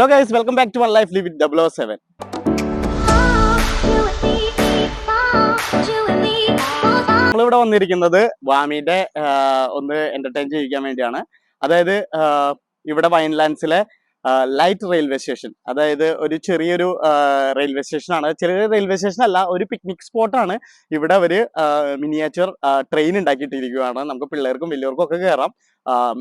So guys, welcome back to One Life Live with 007. നമ്മളിവിടെ വന്നിരിക്കുന്നത് വാമിയുടെ ഒന്ന് എന്റർടൈൻ ചെയ്യിക്കാൻ വേണ്ടിയാണ്. അതായത് ഇവിടെ വൈൻലാൻഡ്സിലെ ലൈറ്റ് റെയിൽവേ സ്റ്റേഷൻ, അതായത് ഒരു ചെറിയൊരു റെയിൽവേ സ്റ്റേഷൻ ആണ്. ചെറിയ റെയിൽവേ സ്റ്റേഷൻ അല്ല, ഒരു പിക്നിക് സ്പോട്ടാണ്. ഇവിടെ അവര് മിനിയേച്ചർ ട്രെയിൻ ഉണ്ടാക്കിയിട്ടിരിക്കുകയാണ്. നമുക്ക് പിള്ളേർക്കും വലിയവർക്കും ഒക്കെ കയറാം.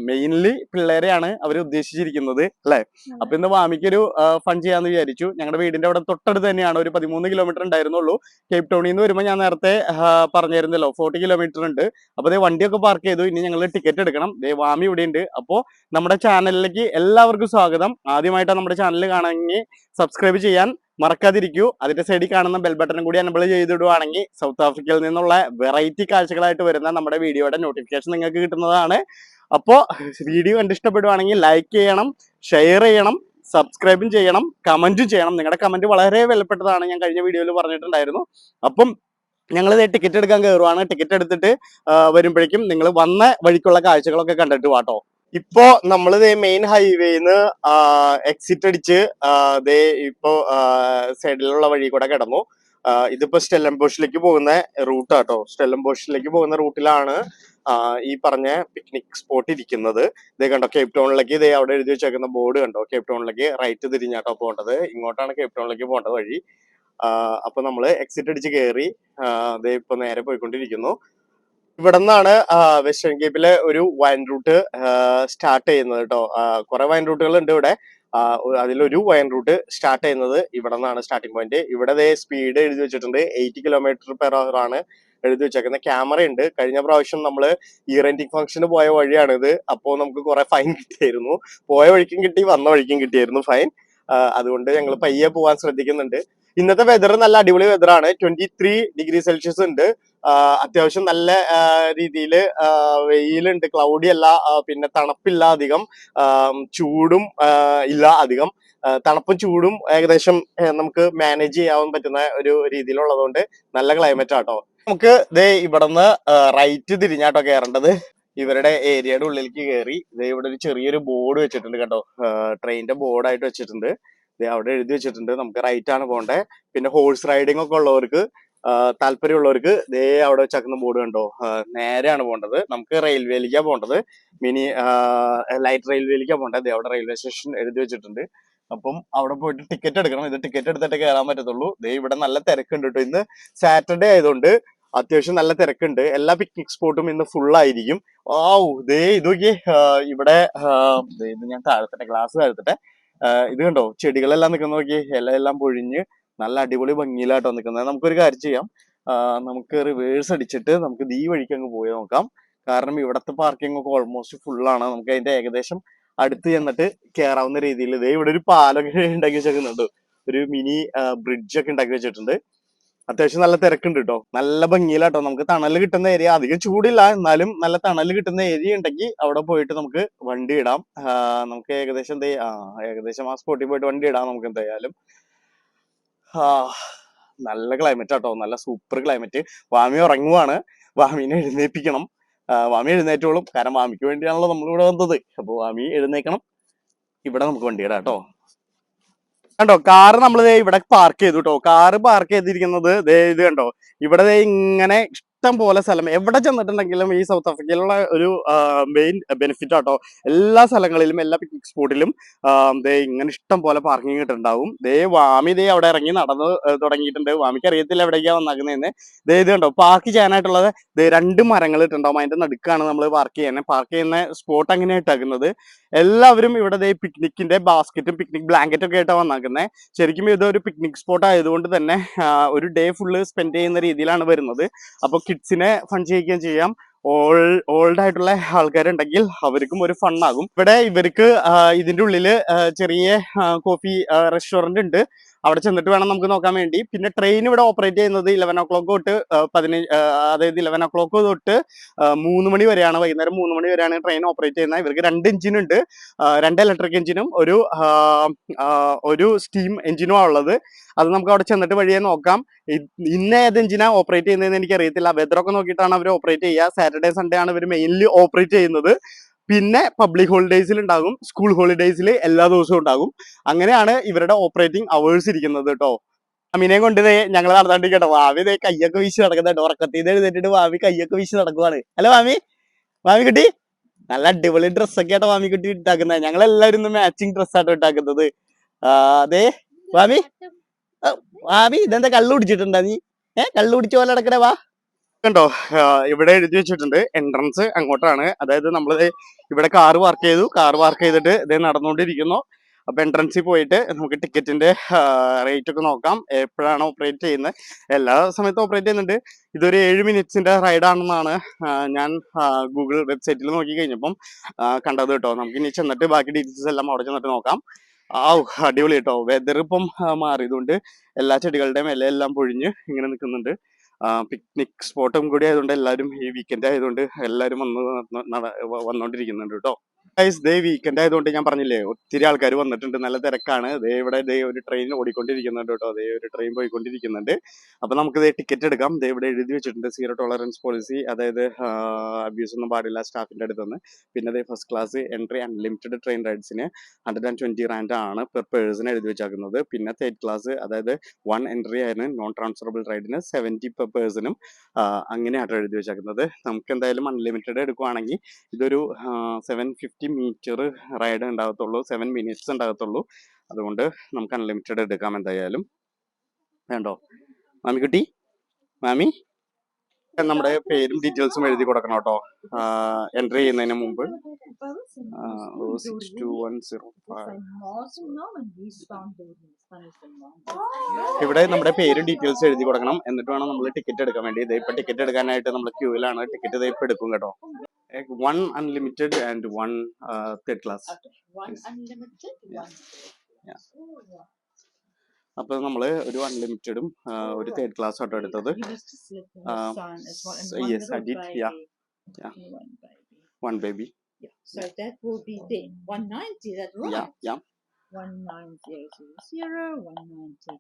മെയിൻലി പിള്ളേരെയാണ് അവർ ഉദ്ദേശിച്ചിരിക്കുന്നത്, അല്ലെ? അപ്പൊ ഇന്ന് വാമിക്കൊരു ഫൺ ചെയ്യാന്ന് വിചാരിച്ചു. ഞങ്ങളുടെ വീടിന്റെ അവിടെ തൊട്ടടുത്ത് തന്നെയാണ്, ഒരു 13 കിലോമീറ്റർ ഉണ്ടായിരുന്നുള്ളൂ. കേപ്പ് ടൗണിൽ നിന്ന് വരുമ്പോൾ ഞാൻ നേരത്തെ പറഞ്ഞിരുന്നല്ലോ 40 കിലോമീറ്റർ ഉണ്ട്. അപ്പൊ വണ്ടിയൊക്കെ പാർക്ക് ചെയ്തു. ഇനി ഞങ്ങൾ ടിക്കറ്റ് എടുക്കണം. വാമി ഇവിടെ ഉണ്ട്. അപ്പോൾ നമ്മുടെ ചാനലിലേക്ക് എല്ലാവർക്കും സ്വാഗതം. ആദ്യമായിട്ടാണ് നമ്മുടെ ചാനൽ കാണുമെങ്കിൽ സബ്സ്ക്രൈബ് ചെയ്യാൻ മറക്കാതിരിക്കൂ. അതിന്റെ സൈഡിൽ കാണുന്ന ബെൽ ബട്ടൺ കൂടി എനബിൾ ചെയ്തിടുവാണെങ്കിൽ സൗത്ത് ആഫ്രിക്കയിൽ നിന്നുള്ള വെറൈറ്റി കാഴ്ചകളായിട്ട് വരുന്ന നമ്മുടെ വീഡിയോയുടെ നോട്ടിഫിക്കേഷൻ നിങ്ങൾക്ക് കിട്ടുന്നതാണ്. അപ്പോൾ വീഡിയോ കണ്ടിഷ്ടപ്പെടുവാണെങ്കിൽ ലൈക്ക് ചെയ്യണം, ഷെയർ ചെയ്യണം, സബ്സ്ക്രൈബും ചെയ്യണം, കമന്റും ചെയ്യണം. നിങ്ങളുടെ കമന്റ് വളരെ വിലപ്പെട്ടതാണ്, ഞാൻ കഴിഞ്ഞ വീഡിയോയിൽ പറഞ്ഞിട്ടുണ്ടായിരുന്നു. അപ്പം ഞങ്ങൾ ടിക്കറ്റ് എടുക്കാൻ കയറുവാണ്. ടിക്കറ്റ് എടുത്തിട്ട് വരുമ്പോഴേക്കും നിങ്ങൾ വന്ന വഴിക്കുള്ള കാഴ്ചകളൊക്കെ കണ്ടിട്ട് വാട്ടോ. ഇപ്പോ നമ്മൾ മെയിൻ ഹൈവേന്ന് എക്സിറ്റ് അടിച്ച് ഇപ്പോ സൈഡിലുള്ള വഴി കൂടെ കിടന്നു. ഇതിപ്പോ സ്റ്റെല്ലംബോഷിലേക്ക് പോകുന്ന റൂട്ടാട്ടോ. സ്റ്റെല്ലംബോഷിലേക്ക് പോകുന്ന റൂട്ടിലാണ് ഈ പറഞ്ഞ പിക്നിക് സ്പോട്ട് ഇരിക്കുന്നത്. ഇതേ കണ്ടോ, കേപ്പ് ടൗണിലേക്ക് അവിടെ എഴുതി വെച്ചേക്കുന്ന ബോർഡ് കണ്ടോ. കേപ്പ് ടൗണിലേക്ക് റൈറ്റ് തിരിഞ്ഞാട്ടോ പോകേണ്ടത്. ഇങ്ങോട്ടാണ് കേപ്പ് ടൗണിലേക്ക് പോകേണ്ടത് വഴി. അപ്പൊ നമ്മള് എക്സിറ്റ് അടിച്ച് കയറി ഇപ്പൊ നേരെ പോയിക്കൊണ്ടിരിക്കുന്നു. ഇവിടെ നിന്നാണ് വെസ്റ്റേൺ കേപ്പിലെ ഒരു വൈൻ റൂട്ട് സ്റ്റാർട്ട് ചെയ്യുന്നത് കേട്ടോ. കുറെ വൈൻ റൂട്ടുകൾ ഉണ്ട് ഇവിടെ. അതിലൊരു വൈൻ റൂട്ട് സ്റ്റാർട്ട് ചെയ്യുന്നത് ഇവിടെ നിന്നാണ് സ്റ്റാർട്ടിംഗ് പോയിന്റ്. ഇവിടെ സ്പീഡ് എഴുതി വെച്ചിട്ടുണ്ട്, 80 km/h ആണ് എഴുതി വെച്ചേക്കുന്നത്. ക്യാമറ ഉണ്ട്. കഴിഞ്ഞ പ്രാവശ്യം നമ്മള് ഈ റെന്റിങ് ഫംഗ്ഷന് പോയ വഴിയാണിത്. അപ്പോൾ നമുക്ക് കുറെ ഫൈൻ കിട്ടിയായിരുന്നു. പോയ വഴിക്കും കിട്ടി, വന്ന വഴിക്കും കിട്ടിയായിരുന്നു ഫൈൻ. അതുകൊണ്ട് ഞങ്ങൾ പയ്യെ പോവാൻ ശ്രദ്ധിക്കുന്നുണ്ട്. ഇന്നത്തെ വെതർ നല്ല അടിപൊളി വെതറാണ്. 23 ഡിഗ്രി സെൽഷ്യസ് ഉണ്ട്. അത്യാവശ്യം നല്ല രീതിയിൽ വെയിലുണ്ട്, ക്ലൗഡി അല്ല, പിന്നെ തണുപ്പില്ല അധികം, ചൂടും ഇല്ല അധികം. തണുപ്പും ചൂടും ഏകദേശം നമുക്ക് മാനേജ് ചെയ്യാൻ പറ്റുന്ന ഒരു രീതിയിലുള്ളതുകൊണ്ട് നല്ല ക്ലൈമറ്റ് ആട്ടോ. നമുക്ക് ഇവിടുന്ന് റൈറ്റ് തിരിഞ്ഞാട്ടോ കയറേണ്ടത്. ഇവരുടെ ഏരിയയുടെ ഉള്ളിലേക്ക് കയറി ഇവിടെ ഒരു ചെറിയൊരു ബോർഡ് വെച്ചിട്ടുണ്ട് കേട്ടോ. ട്രെയിനിന്റെ ബോർഡായിട്ട് വെച്ചിട്ടുണ്ട്. അവിടെ എഴുതി വെച്ചിട്ടുണ്ട് നമുക്ക് റൈറ്റ് ആണ് പോകണ്ടേ. പിന്നെ ഹോഴ്സ് റൈഡിംഗ് ഒക്കെ ഉള്ളവർക്ക്, താല്പര്യമുള്ളവർക്ക് അവിടെ വെച്ചാക്കുന്ന ബോർഡ് കണ്ടോ, നേരെയാണ് പോകേണ്ടത്. നമുക്ക് റെയിൽവേയിലേക്കാണ് പോകേണ്ടത്, മിനി ലൈറ്റ് റെയിൽവേയിലേക്കാണ് പോകേണ്ടത്. അവിടെ റെയിൽവേ സ്റ്റേഷൻ എഴുതി വെച്ചിട്ടുണ്ട്. അപ്പം അവിടെ പോയിട്ട് ടിക്കറ്റ് എടുക്കണം. ഇത് ടിക്കറ്റ് എടുത്തിട്ട് കയറാൻ പറ്റത്തുള്ളൂ. ഇവിടെ നല്ല തിരക്കുണ്ട് കേട്ടോ. ഇന്ന് സാറ്റർഡേ ആയതുകൊണ്ട് അത്യാവശ്യം നല്ല തിരക്കുണ്ട്. എല്ലാ പിക്നിക് സ്പോട്ടും ഇന്ന് ഫുൾ ആയിരിക്കും. ഇത് നോക്കിയേ, ഇവിടെ ഇത് ഞാൻ താഴ്ത്തട്ടെ, ഗ്ലാസ് താഴ്ത്തട്ടെ. ഇത് കണ്ടോ, ചെടികളെല്ലാം നിൽക്കുന്ന നോക്കിയേ, ഇലയെല്ലാം പൊഴിഞ്ഞ് നല്ല അടിപൊളി ഭംഗിയിലാട്ടോ നിൽക്കുന്നത്. നമുക്കൊരു കാര്യം ചെയ്യാം, നമുക്ക് റിവേഴ്സ് അടിച്ചിട്ട് നമുക്ക് ഈ വഴിക്ക് അങ്ങ് പോയി നോക്കാം. കാരണം ഇവിടത്തെ പാർക്കിംഗ് ഒക്കെ ഓൾമോസ്റ്റ് ഫുള്ളാണ്. നമുക്ക് അതിന്റെ ഏകദേശം അടുത്ത് ചെന്നിട്ട് കയറാവുന്ന രീതിയിൽ ഇവിടെ ഒരു പാലൊക്കെ ഉണ്ടാക്കി വെച്ചേക്കുന്നുണ്ട്. ഒരു മിനി ബ്രിഡ്ജൊക്കെ ഉണ്ടാക്കി വെച്ചിട്ടുണ്ട്. അത്യാവശ്യം നല്ല തിരക്കുണ്ട് കേട്ടോ. നല്ല ഭംഗിയിലാട്ടോ. നമുക്ക് തണല് കിട്ടുന്ന ഏരിയ, അധികം ചൂടില്ല എന്നാലും നല്ല തണല് കിട്ടുന്ന ഏരിയ ഉണ്ടെങ്കിൽ അവിടെ പോയിട്ട് നമുക്ക് വണ്ടി ഇടാം. നമുക്ക് ഏകദേശം ആ സ്പോട്ടിൽ പോയിട്ട് വണ്ടി ഇടാം നമുക്ക് എന്തായാലും. നല്ല ക്ലൈമറ്റ് ആട്ടോ, നല്ല സൂപ്പർ ക്ലൈമറ്റ്. വാമി ഉറങ്ങുവാണ്, വാമീനെ എഴുന്നേൽപ്പിക്കണം. വാമി എഴുന്നേറ്റോളും, കാരണം വാമിക്ക് വേണ്ടിയാണല്ലോ നമ്മളിവിടെ വന്നത്. അപ്പൊ വാമി എഴുന്നേക്കണം. ഇവിടെ നമുക്ക് വണ്ടി ഇടാം കേട്ടോ. കണ്ടോ, കാറ് നമ്മൾ ഇവിടെ പാർക്ക് ചെയ്തു കേട്ടോ. കാറ് പാർക്ക് ചെയ്തിരിക്കുന്നത് ഇത് കണ്ടോ. ഇവിടെ ഇങ്ങനെ ഇഷ്ടം പോലെ സ്ഥലം, എവിടെ ചെന്നിട്ടുണ്ടെങ്കിലും ഈ സൗത്ത് ആഫ്രിക്കയിലുള്ള ഒരു മെയിൻ ബെനിഫിറ്റ് ആട്ടോ. എല്ലാ സ്ഥലങ്ങളിലും, എല്ലാ പിക്നിക് സ്പോട്ടിലും ഇങ്ങനെ ഇഷ്ടം പോലെ പാർക്കിംഗ് കിട്ടുന്നുണ്ടാവും. വാമി അവിടെ ഇറങ്ങി നടന്ന് തുടങ്ങിയിട്ടുണ്ട്. വാമിക്ക് അറിയത്തില്ല എവിടേക്കാ വന്നാക്കുന്നതെന്ന്. ഇത് കണ്ടോ, പാർക്ക് ചെയ്യാനായിട്ടുള്ളത് 2 മരങ്ങൾ ഇട്ടുണ്ടാവും. അതിന്റെ നടുക്കാണ് നമ്മൾ പാർക്ക് ചെയ്യുന്ന സ്പോട്ട് അങ്ങനെ ഇട്ടാക്കുന്നത്. എല്ലാവരും ഇവിടെ പിക്നിക്കിന്റെ ബാസ്ക്കറ്റും പിക്നിക് ബ്ലാങ്കറ്റും ഒക്കെ ആയിട്ടാണ് വന്നാക്കുന്നത്. ശരിക്കും ഇതൊരു പിക്നിക് സ്പോട്ട് ആയതുകൊണ്ട് തന്നെ ഒരു ഡേ ഫുള്ള് സ്പെൻഡ് ചെയ്യുന്ന രീതിയിലാണ് വരുന്നത്. അപ്പൊ കിഡ്സിനെ ഫൺ ചെയ്യിക്കുകയും ചെയ്യാം. ഓൾഡ് ആയിട്ടുള്ള ആൾക്കാരുണ്ടെങ്കിൽ അവർക്കും ഒരു ഫണ്ണാകും. ഇവിടെ ഇവർക്ക് ഇതിന്റെ ഉള്ളില് ചെറിയ കോഫി റെസ്റ്റോറന്റ് ഉണ്ട്. അവിടെ ചെന്നിട്ട് വേണം നമുക്ക് നോക്കാൻ വേണ്ടി. പിന്നെ ട്രെയിൻ ഇവിടെ ഓപ്പറേറ്റ് ചെയ്യുന്നത് 11 o'clock തൊട്ട് 11 o'clock തൊട്ട് 3 മണി വരെയാണ്. വൈകുന്നേരം 3 മണി വരെയാണ് ട്രെയിൻ ഓപ്പറേറ്റ് ചെയ്യുന്നത്. ഇവർക്ക് 2 എഞ്ചിനുണ്ട്, 2 ഇലക്ട്രിക് എഞ്ചിനും ഒരു സ്റ്റീം എഞ്ചിനും ഉള്ളത്. അത് നമുക്ക് അവിടെ ചെന്നിട്ട് വഴിയെ നോക്കാം. ഇന്ന ഏത് എഞ്ചിനാ ഓപ്പറേറ്റ് ചെയ്യുന്നതെന്ന് എനിക്ക് അറിയത്തില്ല. വെതറൊക്കെ നോക്കിയിട്ടാണ് അവർ ഓപ്പറേറ്റ് ചെയ്യുക. സാറ്റർഡേ സൺഡേ ആണ് ഇവർ മെയിൻലി ഓപ്പറേറ്റ് ചെയ്യുന്നത്. പിന്നെ പബ്ലിക് ഹോളിഡേയ്സിൽ ഉണ്ടാകും, സ്കൂൾ ഹോളിഡേയ്സിൽ എല്ലാ ദിവസവും ഉണ്ടാകും. അങ്ങനെയാണ് ഇവരുടെ ഓപ്പറേറ്റിംഗ് അവേഴ്സ് ഇരിക്കുന്നത് കേട്ടോ. വാമിനെയും കൊണ്ട് ഞങ്ങൾ നടന്നാണ്ടിരിക്കട്ടോ. വാമി കയ്യൊക്കെ വീശി നടക്കുന്നുണ്ട്. ഉറക്കത്തിൽ എഴുന്നേറ്റിട്ട് വാമി കയ്യൊക്കെ വീശി നടക്കുവാണ്. അല്ല വാമി, വാമി കുട്ടി നല്ല അടിപൊളി ഡ്രസ്സൊക്കെ ആട്ടോ വാമി കുട്ടി ഇട്ടാക്കുന്നത്. ഞങ്ങൾ എല്ലാവരും ഇന്ന് മാച്ചിങ് ഡ്രസ്സാട്ടോ ഇട്ടാക്കുന്നത്. അതെ വാമി, വാമി ഇതെന്താ കള്ളു കുടിച്ചിട്ടുണ്ടാ നീ? കള്ളു കുടിച്ച പോലെ നടക്കണേ വാ. കണ്ടോ, ഇവിടെ എഴുതി വെച്ചിട്ടുണ്ട് എൻട്രൻസ് അങ്ങോട്ടാണ്. അതായത് നമ്മൾ ഇവിടെ കാറ് പാർക്ക് ചെയ്തു, കാറ് പാർക്ക് ചെയ്തിട്ട് ഇതേ നടന്നുകൊണ്ടിരിക്കുന്നു. അപ്പൊ എൻട്രൻസിൽ പോയിട്ട് നമുക്ക് ടിക്കറ്റിന്റെ റേറ്റ് ഒക്കെ നോക്കാം, എപ്പോഴാണ് ഓപ്പറേറ്റ് ചെയ്യുന്നത്. എല്ലാ സമയത്തും ഓപ്പറേറ്റ് ചെയ്യുന്നുണ്ട്. ഇതൊരു 7 മിനിറ്റ്സിന്റെ റൈഡാണെന്നാണ് ഞാൻ ഗൂഗിൾ വെബ്സൈറ്റിൽ നോക്കി കഴിഞ്ഞപ്പം കണ്ടത് കേട്ടോ. നമുക്ക് ഇനി ചെന്നിട്ട് ബാക്കി ഡീറ്റെയിൽസ് എല്ലാം അവിടെ ചെന്നിട്ട് നോക്കാം. അടിപൊളി കേട്ടോ. വെതർ ഇപ്പം മാറിയതുകൊണ്ട് എല്ലാ ചെടികളുടെയും ഇലയെല്ലാം പൊഴിഞ്ഞ് ഇങ്ങനെ നിൽക്കുന്നുണ്ട്. പിക്നിക് സ്പോട്ടും കൂടി ആയതുകൊണ്ട് എല്ലാവരും ഈ വീക്കെൻഡ് ആയതുകൊണ്ട് എല്ലാവരും വന്നോണ്ടിരിക്കുന്നുണ്ട് കേട്ടോ. ദേ വീക്കെൻഡ് ആയതുകൊണ്ട് ഞാൻ പറഞ്ഞില്ലേ ഒത്തിരി ആൾക്കാർ വന്നിട്ടുണ്ട്, നല്ല തിരക്കാണ്. ഇവിടെ ഒരു ട്രെയിൻ ഓടിക്കൊണ്ടിരിക്കുന്നുണ്ട് കേട്ടോ. ഒരു ട്രെയിൻ പോയിക്കൊണ്ടിരിക്കുന്നുണ്ട്. അപ്പൊ നമുക്ക് ടിക്കറ്റ് എടുക്കാം. ഇവിടെ എഴുതി വെച്ചിട്ടുണ്ട് 0 ടോളറൻസ് പോളിസി, അതായത് അബ്യൂസ് ഒന്നും പാടില്ല സ്റ്റാഫിന്റെ അടുത്തുനിന്ന്. പിന്നെ first class entry unlimited train റൈഡ്സിന് 120 റാൻഡ് ആണ് പെർ പേഴ്സൺ എഴുതി വെച്ചാക്കുന്നത്. പിന്നെ തേർഡ് ക്ലാസ് അതായത് 1 എൻട്രി ആയിരുന്നു നോൺ ട്രാൻസ്ഫറബിൾ റൈഡിന് 70 പെർ പേഴ്സണും അങ്ങനെയാണ് എഴുതി വെച്ചാക്കുന്നത്. നമുക്ക് എന്തായാലും അൺലിമിറ്റഡ് എടുക്കുവാണെങ്കിൽ ഇതൊരു 750 മീറ്റർ റൈഡ് ഉണ്ടാകത്തുള്ളൂ, 7 മിനിറ്റ്സ് ഉണ്ടാകത്തുള്ളൂ. അതുകൊണ്ട് നമുക്ക് അൺലിമിറ്റഡ് എടുക്കാം എന്തായാലും. വേണ്ടോ മാമിക്കുട്ടി? മാമി നമ്മുടെ പേരും ഡീറ്റെയിൽസും എഴുതി കൊടുക്കണം കേട്ടോ എൻട്രി ചെയ്യുന്നതിന് മുമ്പ്. 62105. ഇവിടെ നമ്മുടെ പേരും ഡീറ്റെയിൽസും എഴുതി കൊടുക്കണം, എന്നിട്ട് വേണം നമ്മൾ ടിക്കറ്റ് എടുക്കാൻ വേണ്ടി. ഇപ്പൊ ടിക്കറ്റ് എടുക്കാനായിട്ട് നമ്മൾ ക്യൂവിലാണ്. ടിക്കറ്റ് ഇപ്പൊ എടുക്കും കേട്ടോ. 1 unlimited and 1 third class. Okay. 1 unlimited, 1. Yeah. അപ്പൊ നമ്മള് ഒരു അൺലിമിറ്റഡും ഒരു തേർഡ് ക്ലാസ് ആട്ടോ എടുത്തത്. Yes, I did. Yeah. 1 baby. Yeah. So that will be then 190. That's right. Yeah. 190 0 190.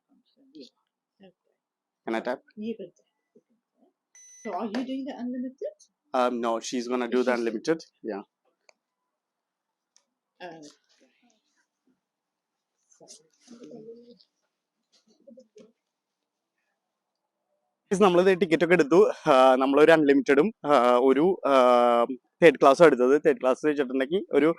Okay. Can I tap? You can tap. So are you doing the unlimited? No, she's gonna do the unlimited. Yeah. നമ്മൾ ticket ഒക്കെ എടുത്തു. നമ്മളൊരു അൺലിമിറ്റഡും ഒരു third ക്ലാസ്സും എടുത്തത്. Third class വെച്ചിട്ടുണ്ടെങ്കിൽ ഒരു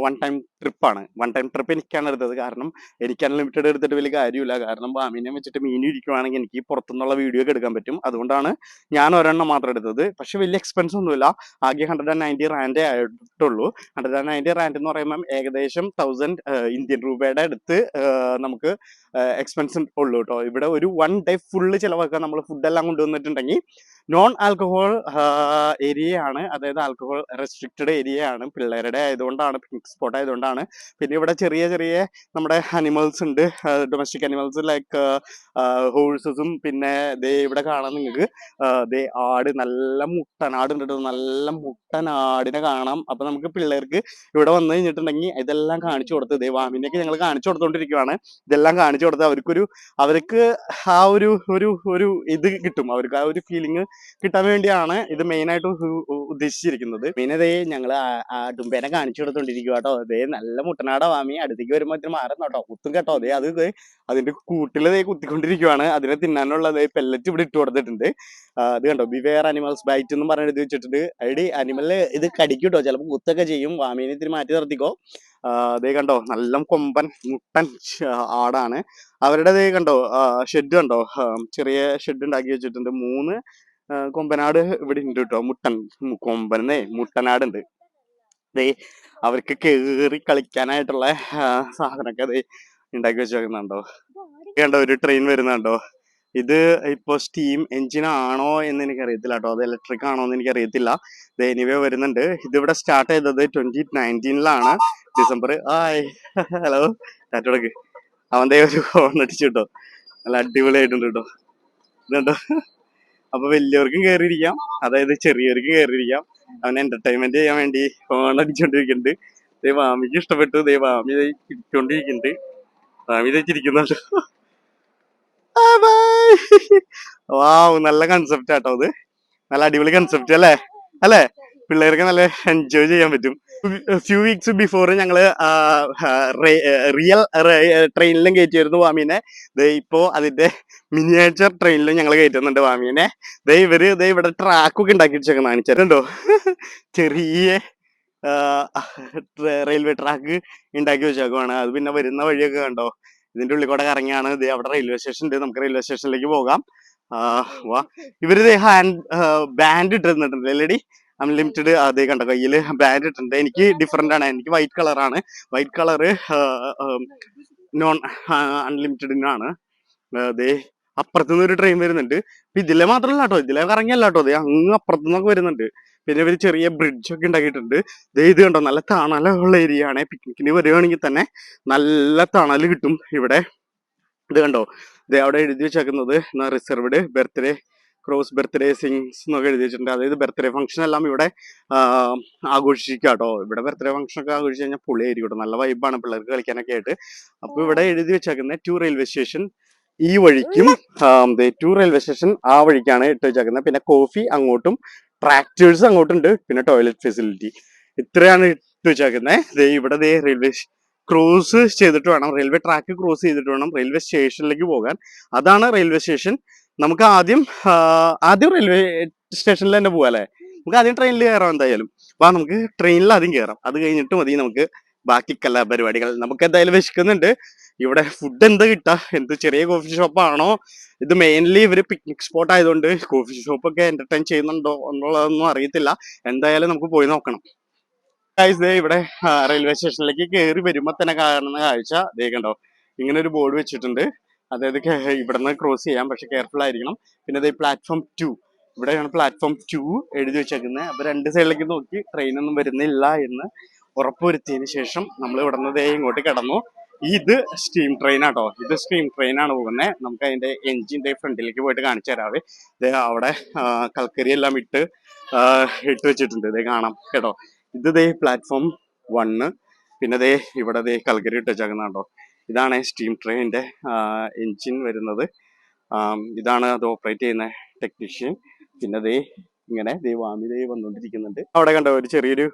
1 time ട്രിപ്പാണ്. 1 ടൈം ട്രിപ്പ് എനിക്കാണ് എടുത്തത്. കാരണം എനിക്ക് അൺലിമിറ്റഡ് എടുത്തിട്ട് വലിയ കാര്യമില്ല. കാരണം വാമിനെ വെച്ചിട്ട് മീൻ ഇരിക്കുവാണെങ്കിൽ എനിക്ക് പുറത്തുനിന്നുള്ള വീഡിയോ ഒക്കെ എടുക്കാൻ പറ്റും. അതുകൊണ്ടാണ് ഞാൻ ഒരെണ്ണം മാത്രം എടുത്തത്. പക്ഷെ വലിയ എക്സ്പെൻസ് ഒന്നുമില്ല. ആകെ 190 റാൻഡേ ആയിട്ടുള്ളൂ. 190 റാൻഡ് എന്ന് പറയുമ്പം ഏകദേശം 1000 ഇന്ത്യൻ രൂപയുടെ അടുത്ത് നമുക്ക് എക്സ്പെൻസ് ഉള്ളൂ കേട്ടോ. ഇവിടെ ഒരു 1 ഡേ ഫുള്ള് ചിലവാക്കാൻ നമ്മൾ ഫുഡെല്ലാം കൊണ്ടുവന്നിട്ടുണ്ടെങ്കിൽ നോൺ ആൽക്കഹോൾ ഏരിയ ആണ്, അതായത് ആൽക്കഹോൾ റെസ്ട്രിക്റ്റഡ് ഏരിയ ആണ്. പിള്ളേരുടെ ആയതുകൊണ്ടാണ്, പിക്നിക് സ്പോട്ട് ആയതുകൊണ്ടാണ്. പിന്നെ ഇവിടെ ചെറിയ ചെറിയ നമ്മുടെ അനിമൽസ് ഉണ്ട്, ഡൊമസ്റ്റിക് അനിമൽസ് ലൈക്ക് ഹോഴ്സസും. പിന്നെ ദേ ഇവിടെ കാണാൻ നിങ്ങൾക്ക് ദേ ആട്, നല്ല മുട്ടനാട് ഉണ്ട് കേട്ടോ. നല്ല മുട്ടനാടിനെ കാണാം. അപ്പൊ നമുക്ക് പിള്ളേർക്ക് ഇവിടെ വന്നു കഴിഞ്ഞിട്ടുണ്ടെങ്കിൽ ഇതെല്ലാം കാണിച്ചു കൊടുത്ത് ദേ വാമിനെയൊക്കെ ഞങ്ങൾ കാണിച്ചു കൊടുത്തോണ്ടിരിക്കുവാണ്. ഇതെല്ലാം കാണിച്ചു കൊടുത്ത് അവർക്ക് ആ ഒരു ഇത് കിട്ടും, അവർക്ക് ആ ഒരു ഫീലിംഗ് കിട്ടാൻ വേണ്ടിയാണ് ഇത് മെയിൻ ആയിട്ട് ഉദ്ദേശിച്ചിരിക്കുന്നത്. മെയിനതേ ഞങ്ങൾ ആ ഡുംബേനെ കാണിച്ചു കൊടുത്തോണ്ടിരിക്കുക കേട്ടോ. അതേ നല്ല മുട്ടനാട വാമി, അടുത്തേക്ക് വരുമ്പോ ഇതിന് മാറുന്നു കേട്ടോ, കുത്തും കേട്ടോ. അതേ അതിന്റെ കൂട്ടില് കുത്തിക്കൊണ്ടിരിക്കുവാണ്. അതിനെ തിന്നാനുള്ളത് പെല്ലറ്റ് ഇവിടെ ഇട്ട് കൊടുത്തിട്ടുണ്ട്. അത് കണ്ടോ, ബിവെയർ അനിമൽസ് ബൈറ്റ് എന്നും പറഞ്ഞ് എഴുതി വെച്ചിട്ടുണ്ട്. ഐഡി അനിമല് ഇത് കടിക്കൂട്ടോ, ചിലപ്പോൾ കുത്തൊക്കെ ചെയ്യും. വാമീനെ ഇത്തിരി മാറ്റി നിർത്തിക്കോ. അതേ കണ്ടോ, നല്ല കൊമ്പൻ മുട്ടൻ ആടാണ്. അവരുടെ ദേ കണ്ടോ ഷെഡ് കണ്ടോ, ചെറിയ ഷെഡ് ഉണ്ടാക്കി വെച്ചിട്ടുണ്ട്. 3 കൊമ്പനാട് ഇവിടെ ഉണ്ട് കേട്ടോ. മുട്ടനാടുണ്ട്. ദേ അവർക്ക് കേറി കളിക്കാനായിട്ടുള്ള സാധനമൊക്കെ അത് ഉണ്ടാക്കി വെച്ചേക്കുന്നുണ്ടോ. കണ്ടോ ഒരു ട്രെയിൻ വരുന്നുണ്ടോ. ഇത് ഇപ്പൊ സ്റ്റീം എഞ്ചിൻ ആണോ എന്ന് എനിക്ക് അറിയത്തില്ല കേട്ടോ, അത് ഇലക്ട്രിക് ആണോ എന്ന് എനിക്ക് അറിയത്തില്ല. എനിവേ വരുന്നുണ്ട്. ഇതിവിടെ സ്റ്റാർട്ട് ചെയ്തത് 2019 ഡിസംബർ. ഹലോ ചാറ്റോടക്ക് അവന്റെ ഒരു ഹോൺ അടിച്ചു കേട്ടോ. നല്ല അടിപൊളിയായിട്ടുണ്ട് കേട്ടോ. ഇതുണ്ടോ. അപ്പൊ വലിയവർക്കും കയറിയിരിക്കാം, അതായത് ചെറിയവർക്കും കയറിയിരിക്കാം. അവൻ എന്റർടൈൻമെന്റ് ചെയ്യാൻ വേണ്ടി ഹോൺ അടിച്ചോണ്ടിരിക്കുന്നുണ്ട്. വാമിക്ക് ഇഷ്ടപ്പെട്ടു. വാമി ചിരിച്ചോണ്ടിരിക്കുന്നുണ്ട്. വാമി ചിരിക്കുന്നുണ്ട്. വാവ്, നല്ല കൺസെപ്റ്റ് ആട്ടോ. അത് നല്ല അടിപൊളി കൺസെപ്റ്റ് അല്ലേ? പിള്ളേർക്ക് നല്ല എൻജോയ് ചെയ്യാൻ പറ്റും. ഫ്യൂ വീക്സ് ബിഫോർ ഞങ്ങള് റിയൽ ട്രെയിനിലും കയറ്റിയായിരുന്നു വാമീനെ. ഇപ്പോ അതിന്റെ മിനിയേച്ചർ ട്രെയിനിലും ഞങ്ങൾ കയറ്റുന്നുണ്ട് വാമീനെ. ഇവര് ഇവിടെ ട്രാക്കൊക്കെ ഉണ്ടാക്കി വെച്ചേക്കുന്ന കാണിച്ചിട്ടുണ്ടോ? ചെറിയ റെയിൽവേ ട്രാക്ക് ഉണ്ടാക്കി വെച്ചേക്കുവാണ്. അത് പിന്നെ വരുന്ന വഴിയൊക്കെ കണ്ടോ, ഇതിന്റെ ഉള്ളിൽ കൂടെ കറങ്ങിയാണ്. അവിടെ റെയിൽവേ സ്റ്റേഷൻ ഉണ്ട്, നമുക്ക് റെയിൽവേ സ്റ്റേഷനിലേക്ക് പോകാം. വാ, ഇവര് ഹാൻഡ് ബാൻഡ് ഇട്ടിരുന്നിട്ടുണ്ട് ലേഡി, അൺലിമിറ്റഡ്. അതേ കണ്ടോ, കയ്യില് ബാൻഡ് ഇട്ടിട്ടുണ്ട്. എനിക്ക് ഡിഫറെന്റ് ആണ്, എനിക്ക് വൈറ്റ് കളറാണ്. വൈറ്റ് കളറ് നോൺ അൺലിമിറ്റഡിനാണ്. അതേ അപ്പുറത്തുനിന്ന് ഒരു ട്രെയിൻ വരുന്നുണ്ട്. ഇതിലെ മാത്രമല്ല കേട്ടോ, ഇതിലെ കറങ്ങിയല്ല കേട്ടോ, അതെ അങ്ങ് അപ്പുറത്തുനിന്നൊക്കെ വരുന്നുണ്ട്. പിന്നെ ഇവര് ചെറിയ ബ്രിഡ്ജ് ഒക്കെ ഉണ്ടാക്കിയിട്ടുണ്ട്. ഇത് കണ്ടോ, നല്ല തണലുള്ള ഏരിയ ആണ്. പിക്നിക്കിന് വരികയാണെങ്കിൽ തന്നെ നല്ല തണല് കിട്ടും ഇവിടെ. ഇത് കണ്ടോ, അവിടെ എഴുതി വെച്ചേക്കുന്നത് reserved birthday cross birthday sings എന്നൊക്കെ എഴുതി വെച്ചിട്ടുണ്ട്. അതായത് ബർത്ത്ഡേ ഫംഗ്ഷൻ എല്ലാം ഇവിടെ ആഘോഷിക്കുക കേട്ടോ. ഇവിടെ ബർത്ത്ഡേ ഫംഗ്ഷൻ ഒക്കെ ആഘോഷിച്ച് കഴിഞ്ഞാൽ പൊളിയായിരിക്കും കേട്ടോ, നല്ല വൈബാണ് പിള്ളേർക്ക് കളിക്കാനൊക്കെ ആയിട്ട്. അപ്പൊ ഇവിടെ എഴുതി വെച്ചേക്കുന്നത് 2 റെയിൽവേ സ്റ്റേഷൻ ഈ വഴിക്കും 2 റെയിൽവേ സ്റ്റേഷൻ ആ വഴിക്കാണ് ഇട്ട് വെച്ചേക്കുന്നത്. പിന്നെ കോഫി അങ്ങോട്ടും, ട്രാക്ടേഴ്സ് അങ്ങോട്ടുണ്ട്, പിന്നെ ടോയ്ലറ്റ് ഫെസിലിറ്റി, ഇത്രയാണ് ഇട്ട് വെച്ചേക്കുന്നത്. ഇവിടെ റെയിൽവേ ക്രോസ് ചെയ്തിട്ട് വേണം, റെയിൽവേ ട്രാക്ക് ക്രോസ് ചെയ്തിട്ട് വേണം റെയിൽവേ സ്റ്റേഷനിലേക്ക് പോകാൻ. അതാണ് റെയിൽവേ സ്റ്റേഷൻ. നമുക്ക് ആദ്യം റെയിൽവേ സ്റ്റേഷനിൽ തന്നെ പോവാം അല്ലേ. നമുക്ക് ആദ്യം ട്രെയിനിൽ കയറാം എന്തായാലും. വാ, നമുക്ക് ട്രെയിനിൽ ആദ്യം കയറാം, അത് കഴിഞ്ഞിട്ട് മതി നമുക്ക് ബാക്കി കലാപരിപാടികൾ. നമുക്ക് എന്തായാലും വിശക്കുന്നുണ്ട്. ഇവിടെ ഫുഡ് എന്താ കിട്ടാ, എന്ത് ചെറിയ കോഫി ഷോപ്പാണോ ഇത്? മെയിൻലി ഇവര് പിക്നിക് സ്പോട്ട് ആയതുകൊണ്ട് കോഫി ഷോപ്പൊക്കെ എന്റർടൈൻ ചെയ്യുന്നുണ്ടോ എന്നുള്ളതൊന്നും അറിയത്തില്ല. എന്തായാലും നമുക്ക് പോയി നോക്കണം. ഇവിടെ റെയിൽവേ സ്റ്റേഷനിലേക്ക് കയറി വരുമ്പോ തന്നെ കാണുന്ന കാഴ്ച ദേ കണ്ടോ, ഇങ്ങനെ ഒരു ബോർഡ് വെച്ചിട്ടുണ്ട്. അതായത് ഇവിടുന്ന് ക്രോസ് ചെയ്യാം, പക്ഷെ കെയർഫുൾ ആയിരിക്കണം. പിന്നെ പ്ലാറ്റ്ഫോം 2, ഇവിടെയാണ് പ്ലാറ്റ്ഫോം 2 എഴുതി വെച്ചേക്കുന്നത്. അപ്പൊ രണ്ട് സൈഡിലേക്ക് നോക്കി ട്രെയിൻ ഒന്നും വരുന്നില്ല എന്ന് ഉറപ്പുവരുത്തിയതിനു ശേഷം നമ്മൾ ഇവിടുന്ന് ഇങ്ങോട്ട് കിടന്നു. ഇത് സ്റ്റീം ട്രെയിൻ ആട്ടോ, ഇത് സ്റ്റീം ട്രെയിൻ ആണ് പോകുന്നത്. നമുക്ക് അതിന്റെ എഞ്ചിന്റെ ഫ്രണ്ടിലേക്ക് പോയിട്ട് കാണിച്ചു തരാവേ. അവിടെ കൽക്കരി എല്ലാം ഇട്ട് വെച്ചിട്ടുണ്ട്, ഇതേ കാണാം കേട്ടോ. ഇത് പ്ലാറ്റ്ഫോം 1. പിന്നെ ഇവിടെ കൽക്കരി ഇട്ട് വെച്ചേക്കുന്നുണ്ടോ. ഇതാണ് സ്റ്റീം ട്രെയിനിന്റെ എഞ്ചിൻ വരുന്നത്. ഇതാണ് അത് ഓപ്പറേറ്റ് ചെയ്യുന്ന ടെക്നീഷ്യൻ. പിന്നെ ഇങ്ങനെ വാമി വന്നുകൊണ്ടിരിക്കുന്നുണ്ട്. അവിടെ കണ്ടോ ഒരു ചെറിയൊരു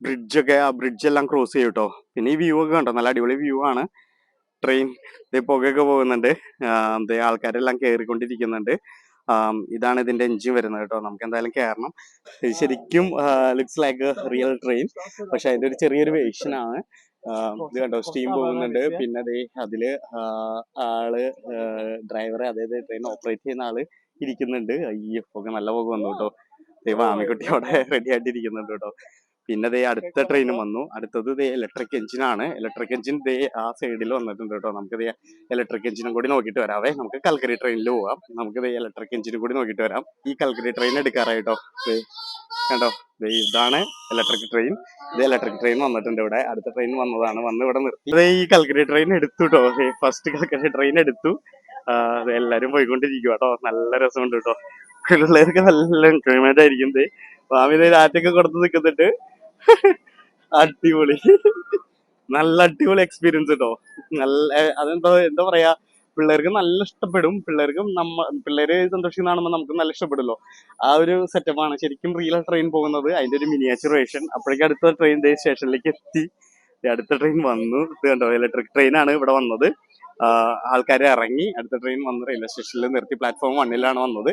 ബ്രിഡ്ജൊക്കെ, ആ ബ്രിഡ്ജ് എല്ലാം ക്രോസ് ചെയ്യും കേട്ടോ. പിന്നെ ഈ വ്യൂ ഒക്കെ കണ്ടോ, നല്ല അടിപൊളി വ്യൂ ആണ്. ട്രെയിൻ പുകയൊക്കെ പോകുന്നുണ്ട്, ആൾക്കാരെല്ലാം കയറിക്കൊണ്ടിരിക്കുന്നുണ്ട്. ഇതാണ് ഇതിന്റെ എഞ്ചിൻ വരുന്നത് കേട്ടോ. നമുക്ക് എന്തായാലും കയറണം. ഇത് ശരിക്കും ലുക്സ് ലൈക്ക് റിയൽ ട്രെയിൻ, പക്ഷെ അതിന്റെ ഒരു ചെറിയൊരു വേർഷൻ ആണ്. ഇത് കണ്ടോ, സ്റ്റീം പോകുന്നുണ്ട്. പിന്നെ അതില് ആള് ഡ്രൈവറെ, അതായത് ട്രെയിൻ ഓപ്പറേറ്റ് ചെയ്യുന്ന ആള് ഇരിക്കുന്നുണ്ട്. അയ്യോ, പുക നല്ല പുക വന്നു കേട്ടോ. ആമിക്കുട്ടി അവിടെ റെഡി ആയിട്ടിരിക്കുന്നുണ്ട് കേട്ടോ. പിന്നെ അടുത്ത ട്രെയിനും വന്നു. അടുത്തത് ഇലക്ട്രിക് എഞ്ചിനാണ്. ഇലക്ട്രിക് എഞ്ചിൻ ആ സൈഡിൽ വന്നിട്ടുണ്ട് കേട്ടോ. നമുക്ക് ഇലക്ട്രിക് എഞ്ചിനും കൂടി നോക്കിയിട്ട് വരാവേ. നമുക്ക് കൽക്കരി ട്രെയിനിൽ പോവാം. നമുക്ക് ഇലക്ട്രിക് എഞ്ചിനും കൂടി നോക്കിയിട്ട് വരാം. ഈ കൽക്കരി ട്രെയിൻ എടുക്കാറായിട്ടോ. കണ്ടോ, ഇതാണ് ഇലക്ട്രിക് ട്രെയിൻ. ഇലക്ട്രിക് ട്രെയിൻ വന്നിട്ടുണ്ട് ഇവിടെ. അടുത്ത ട്രെയിൻ വന്നതാണ്, വന്ന് ഇവിടെ നിർത്തി. ഈ കൽക്കരി ട്രെയിൻ എടുത്തു കേട്ടോ. ഫസ്റ്റ് കൽക്കരി ട്രെയിൻ എടുത്തു. എല്ലാരും പോയിക്കൊണ്ടിരിക്കുക കേട്ടോ. നല്ല രസമുണ്ട് കേട്ടോ. പിള്ളേർക്ക് നല്ല എൻജോയ്മെന്റ് ആയിരിക്കും. സ്വാമി രാറ്റൊക്കെ കൊടുത്ത് നിൽക്കുന്നുണ്ട്. അടിപൊളി, നല്ല അടിപൊളി എക്സ്പീരിയൻസ് കേട്ടോ. നല്ല എന്താ പറയാ, പിള്ളേർക്ക് നല്ല ഇഷ്ടപ്പെടും. പിള്ളേര് സന്തോഷിക്കുന്ന കാണുമ്പോൾ നമുക്ക് നല്ല ഇഷ്ടപ്പെടുമല്ലോ. ആ ഒരു സെറ്റപ്പാണ് ശരിക്കും റിയൽ ട്രെയിൻ പോകുന്നത്. അതിന്റെ ഒരു മിനിയേച്ചർ വേർഷൻ. അപ്പോഴേക്കും അടുത്ത ട്രെയിൻ സ്റ്റേഷനിലേക്ക് എത്തി. അടുത്ത ട്രെയിൻ വന്നു. ഇത് കണ്ടോ, ഇലക്ട്രിക് ട്രെയിൻ ആണ് ഇവിടെ വന്നത്. ആൾക്കാർ ഇറങ്ങി, അടുത്ത ട്രെയിൻ വന്ന് റെയിൽവേ സ്റ്റേഷനിൽ നിർത്തി. പ്ലാറ്റ്ഫോം 1 വന്നത്.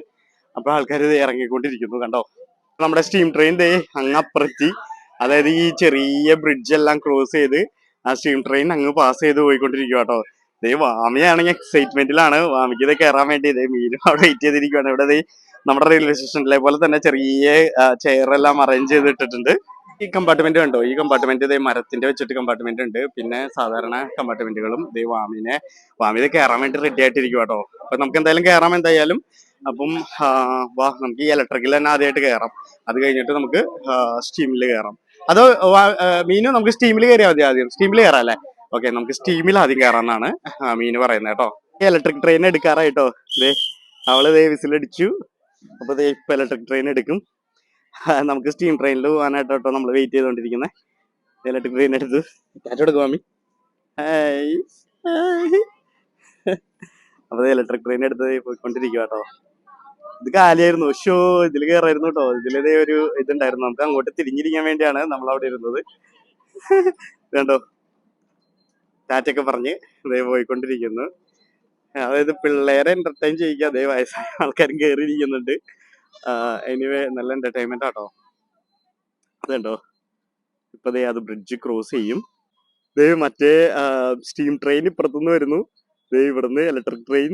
അപ്പൊ ആൾക്കാർ ഇറങ്ങിക്കൊണ്ടിരിക്കുന്നു കണ്ടോ. നമ്മുടെ സ്റ്റീം ട്രെയിൻ അങ്ങപ്പുറത്തി, അതായത് ഈ ചെറിയ ബ്രിഡ്ജ് എല്ലാം ക്രോസ് ചെയ്ത് ആ സ്റ്റീം ട്രെയിൻ അങ്ങ് പാസ് ചെയ്ത് പോയിക്കൊണ്ടിരിക്കുക കേട്ടോ. വാമിയാണെങ്കിൽ എക്സൈറ്റ്മെന്റിലാണ്. വാമിക്ക് ഇത് കയറാൻ വേണ്ടി മീനും അവിടെ വെയിറ്റ് ചെയ്തിരിക്കുകയാണ്. ഇവിടെ നമ്മുടെ റെയിൽവേ സ്റ്റേഷനിലെ പോലെ തന്നെ ചെറിയ ചെയറെല്ലാം അറേഞ്ച് ചെയ്തിട്ടിട്ടുണ്ട്. ഈ കമ്പാർട്ട്മെന്റ് കണ്ടോ, ഈ കമ്പാർട്ട്മെന്റ് മരത്തിന്റെ വെച്ചിട്ട് കമ്പാർട്ട്മെന്റ് ഉണ്ട്. പിന്നെ സാധാരണ കമ്പാർട്ട്മെന്റുകളും വാമി കയറാൻ വേണ്ടി റെഡി ആയിട്ടിരിക്കും കേട്ടോ. അപ്പൊ നമുക്ക് എന്തായാലും കയറാം എന്തായാലും. അപ്പം വാ, നമുക്ക് ഈ ഇലക്ട്രിക്കിൽ തന്നെ ആദ്യമായിട്ട് കയറാം. അത് കഴിഞ്ഞിട്ട് നമുക്ക് സ്റ്റീമിൽ കയറാം. അതോ മീനു നമുക്ക് സ്റ്റീമിൽ കയറിയാൽ മതി? ആദ്യം സ്റ്റീമിൽ കയറാം അല്ലേ? ഓക്കെ, നമുക്ക് സ്റ്റീമിൽ ആദ്യം കയറാന്നാണ് മീനു പറയുന്നത് കേട്ടോ. ഈ ഇലക്ട്രിക് ട്രെയിൻ എടുക്കാറായിട്ടോ. അവള് വിസിലടിച്ചു. അപ്പൊ ഇപ്പൊ ഇലക്ട്രിക് ട്രെയിൻ എടുക്കും. നമുക്ക് സ്റ്റീം ട്രെയിനിൽ പോകാനായിട്ട് കേട്ടോ നമ്മൾ വെയിറ്റ് ചെയ്തോണ്ടിരിക്കുന്നത്. ഇലക്ട്രിക് ട്രെയിൻ എടുത്തു. എടുക്കും മാമി. അപ്പൊ ഇലക്ട്രിക് ട്രെയിൻ എടുത്ത് പോയിക്കൊണ്ടിരിക്കുക കേട്ടോ. ഇത് കാലിയായിരുന്നു. ഷോ ഇതില് കയറായിരുന്നു കേട്ടോ. ഇതിലതേ ഒരു ഇതുണ്ടായിരുന്നു. നമുക്ക് അങ്ങോട്ട് തിരിഞ്ഞിരിക്കാൻ വേണ്ടിയാണ് നമ്മൾ അവിടെ ഇരുന്നത്. വേണ്ടോ ടാറ്റൊക്കെ പറഞ്ഞ് ഇതേ പോയിക്കൊണ്ടിരിക്കുന്നു. അതായത് പിള്ളേരെ എന്റർടൈൻ ചെയ്യിക്കുക. അതേ വയസ്സായ ആൾക്കാരും കയറിയിരിക്കുന്നുണ്ട്. എനിവേ നല്ല എന്റർടൈൻമെന്റ് ആട്ടോ. അതുണ്ടോ ഇപ്പൊ ദേ അത് ബ്രിഡ്ജ് ക്രോസ് ചെയ്യും. ദേ മറ്റേ സ്റ്റീം ട്രെയിൻ ഇപ്പുറത്തുനിന്ന് വരുന്നു. ദേ ഇവിടുന്ന് ഇലക്ട്രിക് ട്രെയിൻ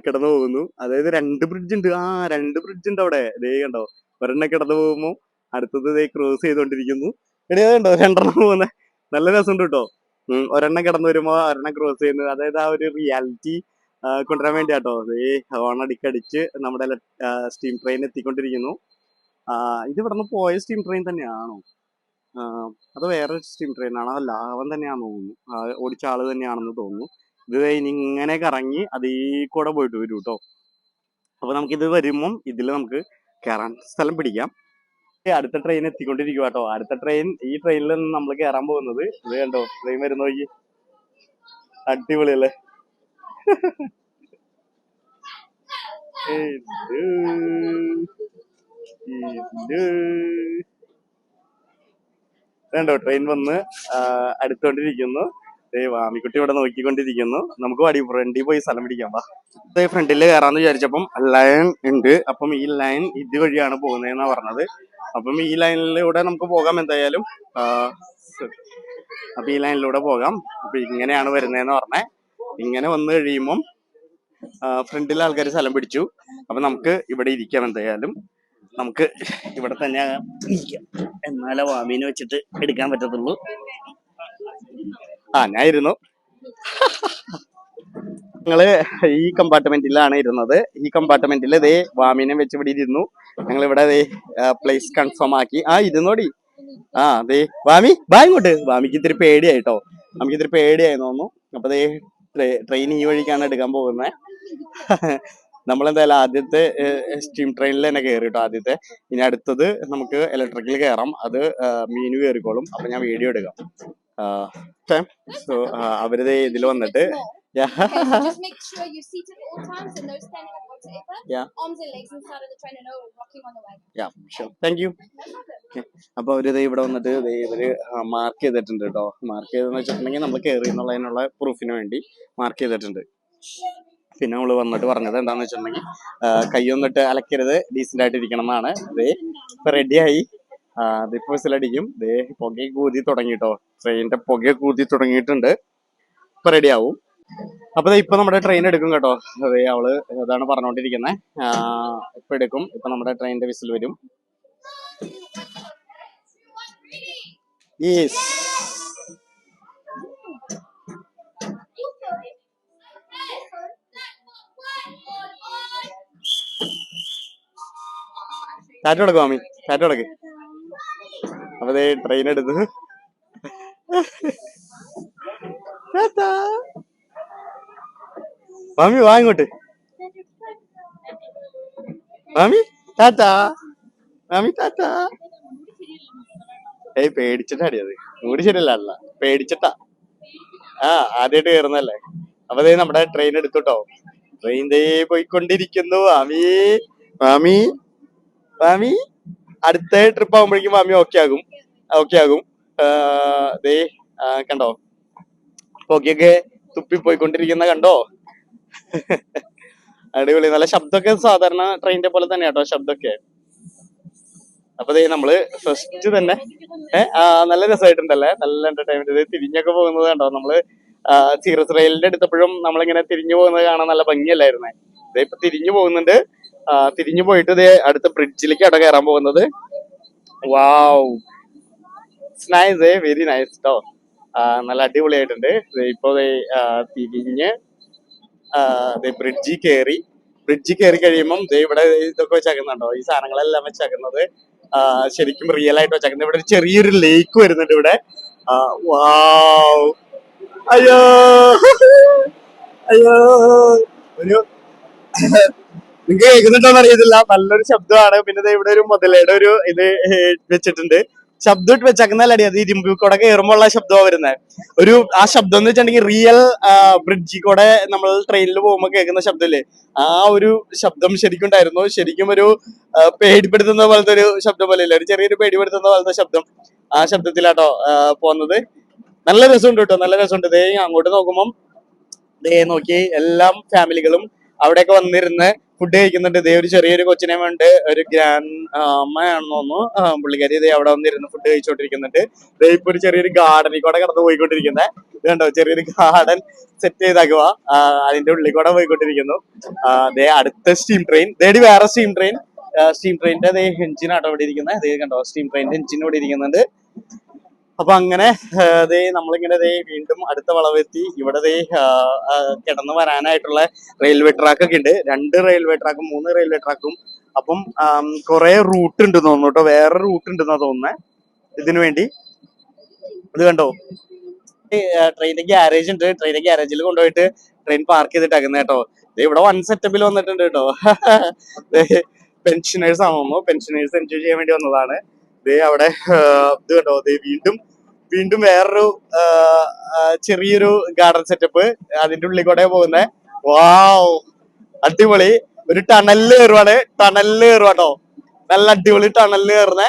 കിടന്നു പോകുന്നു. അതായത് 2 ബ്രിഡ്ജ് ഉണ്ട്. 2 ബ്രിഡ്ജ് ഉണ്ട് അവിടെ. ദേ കണ്ടോ ഒരെണ്ണം കിടന്നു പോകുമ്പോ അടുത്തത് ദേ ക്രോസ് ചെയ്തോണ്ടിരിക്കുന്നു. എടേ കണ്ടോ 2 പോകുന്ന നല്ല രസമുണ്ട് കേട്ടോ. ഒരെണ്ണം കിടന്നു വരുമ്പോ ഒരെണ്ണം ക്രോസ് ചെയ്യുന്നത്. അതായത് ആ ഒരു റിയാലിറ്റി കൊണ്ടുവരാൻ വേണ്ടിയാട്ടോ. ദേ ഹോണടിക്കടിച്ച് നമ്മുടെ സ്റ്റീം ട്രെയിൻ എത്തിക്കൊണ്ടിരിക്കുന്നു. ഇത് ഇവിടുന്ന് പോയ സ്റ്റീം ട്രെയിൻ തന്നെയാണോ? അത് വേറെ സ്റ്റീം ട്രെയിൻ ആണോ? അല്ല അവൻ തന്നെയാണെന്ന് തോന്നുന്നു. ഓടിച്ച ആള് തന്നെയാണെന്ന് തോന്നുന്നു. ഇത് കഴിഞ്ഞ് ഇങ്ങനെ കറങ്ങി അതേ കൂടെ പോയിട്ട് വരും കേട്ടോ. അപ്പൊ നമുക്കിത് വരുമ്പം ഇതിൽ നമുക്ക് കയറാൻ സ്ഥലം പിടിക്കാം. അടുത്ത ട്രെയിൻ എത്തിക്കൊണ്ടിരിക്കുക കേട്ടോ. അടുത്ത ട്രെയിൻ ഈ ട്രെയിനിൽ നിന്ന് നമ്മൾ കയറാൻ പോകുന്നത്. ഇത് കണ്ടോ ട്രെയിൻ വരുന്ന നോക്കി. അടിപൊളിയല്ലേ? വേണ്ടോ ട്രെയിൻ വന്ന് അടുത്തോണ്ടിരിക്കുന്നു. വാമിക്കുട്ടി ഇവിടെ നോക്കിക്കൊണ്ടിരിക്കുന്നു. നമുക്ക് വടി ഫ്രണ്ടിൽ പോയി സ്ഥലം പിടിക്കാം. വാ ഫ്രണ്ടിൽ കയറാന്ന് വിചാരിച്ചപ്പം ലൈൻ ഉണ്ട്. അപ്പം ഈ ലൈൻ ഇതുവഴിയാണ് പോകുന്നതെന്നാ പറഞ്ഞത്. അപ്പം ഈ ലൈനിലൂടെ നമുക്ക് പോകാം എന്തായാലും. അപ്പൊ ഈ ലൈനിലൂടെ പോകാം. അപ്പൊ ഇങ്ങനെയാണ് വരുന്നതെന്ന് പറഞ്ഞേ. ഇങ്ങനെ വന്നു കഴിയുമ്പം ഫ്രണ്ടിലെ ആൾക്കാർ സ്ഥലം പിടിച്ചു. അപ്പൊ നമുക്ക് ഇവിടെ ഇരിക്കാം എന്തായാലും. നമുക്ക് ഇവിടെ തന്നെ ഇരിക്കാം. എന്നാലേ വാമീനെ വെച്ചിട്ട് എടുക്കാൻ പറ്റത്തുള്ളൂ. ഞാൻ ഇരുന്നു. ഞങ്ങള് ഈ കമ്പാർട്ട്മെന്റിലാണ് ഇരുന്നത്. ഈ കമ്പാർട്ട്മെന്റിൽ ഇതേ വാമീനെ വെച്ച് ഇവിടെ ഇരുന്നു. ഞങ്ങൾ ഇവിടെ പ്ലേസ് കൺഫേം ആക്കി. ഇരുന്നോടി. അതെ വാമി വാ ഇങ്ങോട്ട്. വാമിക്ക് ഇത്തിരി പേടിയായിട്ടോ. നമുക്ക് ഇത്തിരി പേടിയായി തോന്നുന്നു. അപ്പൊ ദേ ട്രെയിൻ ഈ വഴിക്കാണ് എടുക്കാൻ പോകുന്നത്. നമ്മളെന്തായാലും ആദ്യത്തെ സ്റ്റീം ട്രെയിനിൽ തന്നെ കയറി കേട്ടോ ആദ്യത്തെ. ഇനി അടുത്തത് നമുക്ക് ഇലക്ട്രിക്കിൽ കയറാം. അത് മീനു കയറിക്കോളും. അപ്പൊ ഞാൻ വീഡിയോ എടുക്കാം. സോ അവരിത് ഇതിൽ വന്നിട്ട് അപ്പൊ അവരിത് ഇവിടെ വന്നിട്ട് ഇവര് മാർക്ക് ചെയ്തിട്ടുണ്ട് കേട്ടോ. മാർക്ക് ചെയ്തെന്ന് വെച്ചിട്ടുണ്ടെങ്കിൽ നമ്മൾ കയറി എന്നുള്ളതിനുള്ള പ്രൂഫിന് വേണ്ടി മാർക്ക് ചെയ്തിട്ടുണ്ട്. പിന്നെ നമ്മള് വന്നിട്ട് പറഞ്ഞത് എന്താന്ന് വെച്ചിട്ടുണ്ടെങ്കിൽ കൈയൊന്നിട്ട് അലക്കരുത്, ഡീസന്റ് ആയിട്ട് ഇരിക്കണം എന്നാണ്. അതേ ഇപ്പൊ റെഡിയായി. അതിപ്പോ വിസിലടിക്കും. ദേ പുകയെ കൂതി തുടങ്ങിട്ടോ. ട്രെയിനിന്റെ പുകയെ കൂതി തുടങ്ങിയിട്ടുണ്ട്. ഇപ്പൊ റെഡി ആവും. അപ്പൊ ഇപ്പൊ നമ്മുടെ ട്രെയിൻ എടുക്കും കേട്ടോ. അതേ അവള് അതാണ് പറഞ്ഞോണ്ടിരിക്കുന്നത്. ഇപ്പൊ എടുക്കും. ഇപ്പൊ നമ്മുടെ ട്രെയിനിന്റെ വിസിൽ വരും. യെസ് ടാറ്റ കൊടുക്കും മാമി. ടാറ്റ കൊടുക്ക്. അപ്പൊ ട്രെയിൻ എടുത്ത് മാമി വാ ഇങ്ങോട്ട്. മാമി ടാറ്റ. മാമി ടാറ്റ. പേടിച്ചിട്ടാടി. അത് മൂടി ശരിയല്ല, പേടിച്ചിട്ടാ. ആദ്യമായിട്ട് കയറുന്നല്ലേ. അപ്പൊ നമ്മുടെ ട്രെയിൻ എടുത്തുട്ടോ. ട്രെയിൻ പോയിക്കൊണ്ടിരിക്കുന്നു. മാമി മാമി മാമി അടുത്ത ട്രിപ്പ് ആകുമ്പോഴേക്കും മാമി ഓക്കെ ആകും. കണ്ടോ പൊക്കെയൊക്കെ തുപ്പി പോയിക്കൊണ്ടിരിക്കുന്ന കണ്ടോ. അടിപൊളി. നല്ല ശബ്ദമൊക്കെ സാധാരണ ട്രെയിനിന്റെ പോലെ തന്നെ കേട്ടോ ശബ്ദമൊക്കെ. അപ്പൊ നമ്മള് ഫസ്റ്റ് തന്നെ നല്ല രസമായിട്ടുണ്ടല്ലേ. നല്ല എന്റർടൈൻമെന്റ്. തിരിഞ്ഞൊക്കെ പോകുന്നത് കണ്ടോ. നമ്മള് സീറസ് റെയിലിന്റെ എടുത്തപ്പോഴും നമ്മളിങ്ങനെ തിരിഞ്ഞു പോകുന്നത് കാണാൻ നല്ല ഭംഗിയല്ലായിരുന്നേ. ഇപ്പൊ തിരിഞ്ഞു പോകുന്നുണ്ട്. തിരിഞ്ഞു പോയിട്ട് അടുത്ത ബ്രിഡ്ജിലേക്ക് കയറാൻ പോകുന്നത്. Wow nice. വെരി നൈസ് കേട്ടോ. നല്ല അടിപൊളിയായിട്ടുണ്ട്. ഇപ്പൊ തിരിഞ്ഞ് ബ്രിഡ്ജിൽ കയറി കഴിയുമ്പം ഇവിടെ ഇതൊക്കെ വെച്ചേക്കുന്നുണ്ടോ. ഈ സാധനങ്ങളെല്ലാം വെച്ചേക്കുന്നത് ശരിക്കും റിയൽ ആയിട്ട് വെച്ചേക്കുന്നത്. ഇവിടെ ചെറിയൊരു ലേക്ക് വരുന്നുണ്ട് ഇവിടെ. വാവ്. അയ്യോ ഒരു നിങ്ങൾക്ക് കേൾക്കുന്നുണ്ടോന്ന് അറിയത്തില്ല. നല്ലൊരു ശബ്ദമാണ്. പിന്നെ ഇവിടെ ഒരു മുതലയുടെ ഒരു ഇത് വെച്ചിട്ടുണ്ട്. ശബ്ദം ഇട്ട് വെച്ചേക്കുന്നല്ലടി, അത് ഇരുമ്പ് കൂടെ കയറുമ്പോൾ ഉള്ള ശബ്ദമാണ് വരുന്നത്. ആ ശബ്ദം എന്ന് വെച്ചിട്ടുണ്ടെങ്കിൽ റിയൽ ബ്രിഡ്ജിൽ കൂടെ നമ്മൾ ട്രെയിനിൽ പോകുമ്പോൾ കേൾക്കുന്ന ശബ്ദമില്ലേ, ആ ഒരു ശബ്ദം ശരിക്കും ഉണ്ടായിരുന്നു. ശരിക്കും ഒരു പേടിപ്പെടുത്തുന്ന പോലത്തെ ഒരു ശബ്ദം പോലെ ഇല്ല, ഒരു ചെറിയൊരു പേടിപ്പെടുത്തുന്ന പോലത്തെ ശബ്ദം. ആ ശബ്ദത്തിലാട്ടോ പോകുന്നത്. നല്ല രസമുണ്ട് കേട്ടോ, നല്ല രസമുണ്ട്. ദേ അങ്ങോട്ട് നോക്കുമ്പം ദേ നോക്കി എല്ലാ ഫാമിലികളും അവിടെയൊക്കെ വന്നിരുന്ന് ഫുഡ് കഴിക്കുന്നുണ്ട്. ഇതേ ഒരു ചെറിയൊരു കൊച്ചിനെ വേണ്ട ഒരു ഗ്രാൻഡ് അമ്മയാണെന്ന് തോന്നുന്നു, പുള്ളിക്കാരി ഇതേ അവിടെ വന്നിരുന്ന് ഫുഡ് കഴിച്ചോണ്ടിരിക്കുന്നുണ്ട്. ഇതേ ഇപ്പൊ ഒരു ചെറിയൊരു ഗാർഡനിൽ കൂടെ കടന്നു പോയിക്കൊണ്ടിരിക്കുന്നത് ഇതുണ്ടോ, ചെറിയൊരു ഗാർഡൻ സെറ്റ് ചെയ്താക്കുക, അതിന്റെ ഉള്ളിൽ കൂടെ പോയിക്കൊണ്ടിരിക്കുന്നു. അതേ അടുത്ത സ്റ്റീം ട്രെയിൻ, ദേടി വേറെ സ്റ്റീം ട്രെയിൻ, സ്റ്റീം ട്രെയിനിന്റെ അതേ എഞ്ചിനാട്ടോ ഇവിടെ ഇരിക്കുന്നത്. അതേ കണ്ടോ, സ്റ്റീം ട്രെയിനിന്റെ എഞ്ചിൻ ഇവിടെ ഇരിക്കുന്നുണ്ട്. അപ്പൊ അങ്ങനെ ദേ നമ്മളിങ്ങനെ ദേ വീണ്ടും അടുത്ത വളവെത്തി. ഇവിടെ ദേ കിടന്നു വരാനായിട്ടുള്ള റെയിൽവേ ട്രാക്ക് ഒക്കെ ഉണ്ട്. 2 റെയിൽവേ ട്രാക്കും 3 റെയിൽവേ ട്രാക്കും. അപ്പം കുറെ റൂട്ട് ഉണ്ട് തോന്നുന്നു കേട്ടോ, വേറെ റൂട്ട് ഉണ്ടെന്നാ തോന്നുന്നത് ഇതിനു വേണ്ടി. ഇത് കണ്ടോ, ട്രെയിനിന്റെ ഗ്യാരേജ് ഉണ്ട്, ട്രെയിനിന്റെ ഗ്യാരേജിൽ കൊണ്ടുപോയിട്ട് ട്രെയിൻ പാർക്ക് ചെയ്തിട്ടാക്കുന്നത് കേട്ടോ. ഇവിടെ 1 സെറ്റപ്പിൽ വന്നിട്ടുണ്ട് കേട്ടോ. പെൻഷനേഴ്സ് ആണെന്നു, പെൻഷനേഴ്സ് എൻജോയ് ചെയ്യാൻ വേണ്ടി വന്നതാണ്. ദേ അവിടെ ഇത് കണ്ടോ, ദേ വീണ്ടും വേറൊരു ചെറിയൊരു ഗാർഡൻ സെറ്റപ്പ്, അതിന്റെ ഉള്ളിൽ കൂടെ പോകുന്നേ. വാവ്, അടിപൊളി. ഒരു ടണലില് കയറുവാട്ടോ, നല്ല അടിപൊളി ടണലില് കയറുന്നേ.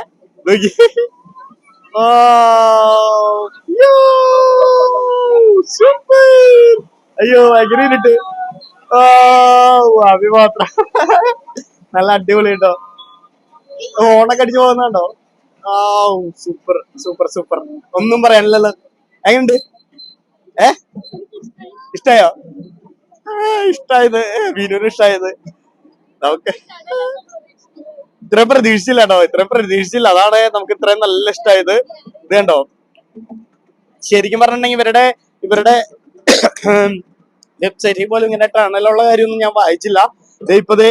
സൂപ്പർ. അയ്യോ ഭയങ്കര ഇരുട്ട്. അഭി മാത്രം നല്ല അടിപൊളി കേട്ടോ, ഓണൊക്കെ അടിച്ചു പോകുന്നുണ്ടോ. സൂപ്പർ സൂപ്പർ സൂപ്പർ, ഒന്നും പറയാനില്ലല്ലോ. എങ്ങനുണ്ട്? ഇഷ്ടായോ? ഇഷ്ടായത് വീഡിയോന് ഇഷ്ടായത്. നമുക്ക് ഇത്രയും പ്രതീക്ഷിച്ചില്ല കേട്ടോ, ഇത്രയും പ്രതീക്ഷിച്ചില്ല, അതാണ് നമുക്ക് ഇത്രയും നല്ല ഇഷ്ടായത്. ഇത് കണ്ടോ, ശരിക്കും പറഞ്ഞിട്ടുണ്ടെങ്കിൽ ഇവരുടെ വെബ്സൈറ്റിൽ പോലും ഇങ്ങനെ ടണലുള്ള കാര്യമൊന്നും ഞാൻ വായിച്ചില്ല. ഇപ്പത്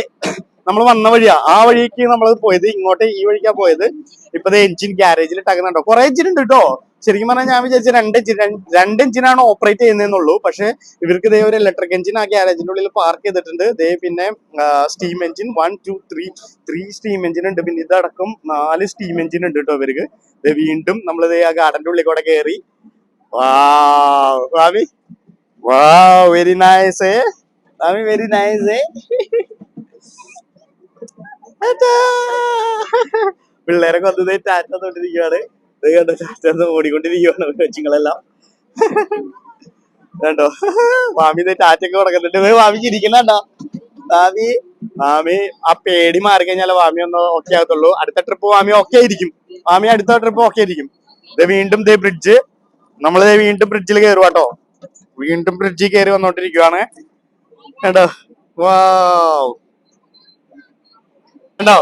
നമ്മൾ വന്ന വഴിയാ, ആ വഴിക്ക് നമ്മൾ പോയത്, ഇങ്ങോട്ട് ഈ വഴിക്കാ പോയത്. ഇപ്പത് എഞ്ചിൻ ഗ്യാരേജിൽ ഇട്ടാക്കുന്നുണ്ടോ, കുറെ എഞ്ചിൻ ഉണ്ട് കേട്ടോ. ശരിക്കും പറഞ്ഞാൽ ഞാൻ വിചാരിച്ച 2 എഞ്ചിനാണ് ഓപ്പറേറ്റ് ചെയ്യുന്നതെന്നുള്ളൂ. പക്ഷെ ഇവർക്ക് ഇതേ ഒരു ഇലക്ട്രിക് എഞ്ചിൻ ആ ഗ്യാരേജിന്റെ ഉള്ളിൽ പാർക്ക് ചെയ്തിട്ടുണ്ട്. ഇതേ പിന്നെ സ്റ്റീം എഞ്ചിൻ 1 2 3 സ്റ്റീം എഞ്ചിൻ ഉണ്ട്. പിന്നെ ഇതടക്കം 4 സ്റ്റീം എഞ്ചിൻ ഉണ്ട് കേട്ടോ ഇവർക്ക്. വീണ്ടും നമ്മളിത് ആ ഗാർഡന്റെ ഉള്ളിൽ കൂടെ കയറി. വാവി വെരി നൈസ്, വെരി നൈസ്. പിള്ളേരൊക്കെ വന്നത് ടാറ്റ തൊട്ടിരിക്കുവാണ്, ടാറ്റ ഓടിക്കൊണ്ടിരിക്കുവാണ് കൊച്ചുങ്ങളെല്ലാം. കണ്ടോ, മാമി ടാറ്റൊക്കെ കൊടുക്കുന്നുണ്ട്. മാമി ചിരിക്കുന്നുണ്ടോ? മാമി ആ പേടി മാറി കഴിഞ്ഞാൽ മാമി ഒന്ന് ഓക്കെ ആകത്തുള്ളൂ. അടുത്ത ട്രിപ്പ് മാമി ഓക്കെ ആയിരിക്കും, അടുത്ത ട്രിപ്പ് ഓക്കെ ആയിരിക്കും. വീണ്ടും ബ്രിഡ്ജ്, നമ്മളിത് വീണ്ടും ബ്രിഡ്ജിൽ കയറുവാട്ടോ, വീണ്ടും ബ്രിഡ്ജിൽ കയറി വന്നോണ്ടിരിക്കുവാണ്. കണ്ടോ, വാവ്, കണ്ടോ,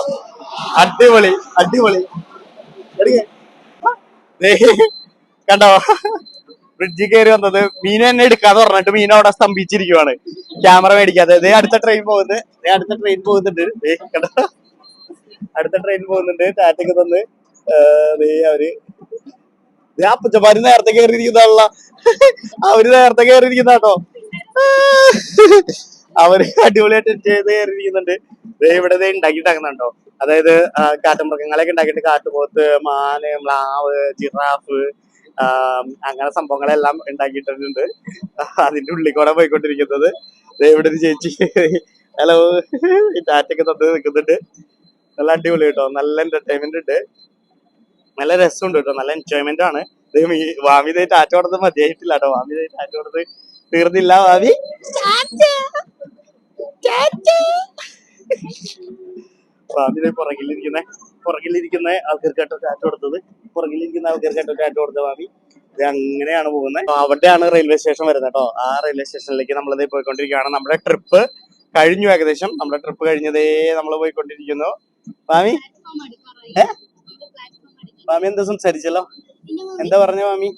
അടിപൊളി അടിപൊളി. കണ്ടോ, ബ്രിഡ്ജിൽ കയറി വന്നത്. മീൻ എന്നെ എടുക്കാന്ന് പറഞ്ഞിട്ട് മീൻ അവിടെ സ്തംഭിച്ചിരിക്കുവാണ്, ക്യാമറ മേടിക്കാതെ. അടുത്ത ട്രെയിൻ പോകുന്നുണ്ട്, കണ്ടോ, അടുത്ത ട്രെയിൻ പോകുന്നുണ്ട്. ടാറ്റൊക്കെ തന്ന് അവര് അപ്പച്ചമാര് നേരത്തെ കയറിയിരിക്കുന്നതാണല്ലോ, അവര് നേരത്തെ കയറിയിരിക്കുന്ന അവര് അടിപൊളിയായിട്ട് ചെയ്ത് കയറിയിരിക്കുന്നുണ്ട്. ഇവിടെ ഉണ്ടാക്കിയിട്ടാക്കുന്നുണ്ടോ, അതായത് കാട്ടുമൃഗങ്ങളെയൊക്കെ ഉണ്ടാക്കിയിട്ട് കാട്ടുപോത്ത്, മാന്, മ്ലാവ്, ജിറാഫ്, അങ്ങനെ സംഭവങ്ങളെല്ലാം ഉണ്ടാക്കിയിട്ടുണ്ട്. അതിന്റെ ഉള്ളിൽ കൂടെ പോയിക്കൊണ്ടിരിക്കുന്നത്. ഇവിടെ ഒരു ചേച്ചി ഹലോ ടാറ്റൊക്കെ തന്ന് നിൽക്കുന്നുണ്ട്. നല്ല അടിപൊളി കേട്ടോ, നല്ല എന്റർടൈൻമെന്റ് ഉണ്ട്, നല്ല രസമുണ്ട് കേട്ടോ, നല്ല എൻജോയ്മെന്റ് ആണ്. വാമി ടാറ്റ കൊടുത്ത് മതിയായിട്ടില്ല കേട്ടോ, വാമി ടാറ്റ കൊടുത്ത് തീർന്നില്ല. വാമി വാമി പുറകിലിരിക്കുന്ന ആൾക്കാർക്കാട്ടോ ടാറ്റ കൊടുത്തത്, പുറകിലിരിക്കുന്ന ആൾക്കാർക്കാട്ടോ ടാറ്റ കൊടുത്തത് വാമി. ഇത് അങ്ങനെയാണ് പോകുന്നത്. അവിടെയാണ് റെയിൽവേ സ്റ്റേഷൻ വരുന്നത് കേട്ടോ. ആ റെയിൽവേ സ്റ്റേഷനിലേക്ക് നമ്മളിത് പോയിക്കൊണ്ടിരിക്കുകയാണ്. നമ്മുടെ ട്രിപ്പ് കഴിഞ്ഞു, ഏകദേശം നമ്മുടെ ട്രിപ്പ് കഴിഞ്ഞതേ നമ്മൾ പോയിക്കൊണ്ടിരിക്കുന്നു. വാമി മാമി എന്താ സംസാരിച്ചല്ലോ, എന്താ പറഞ്ഞ മാമി?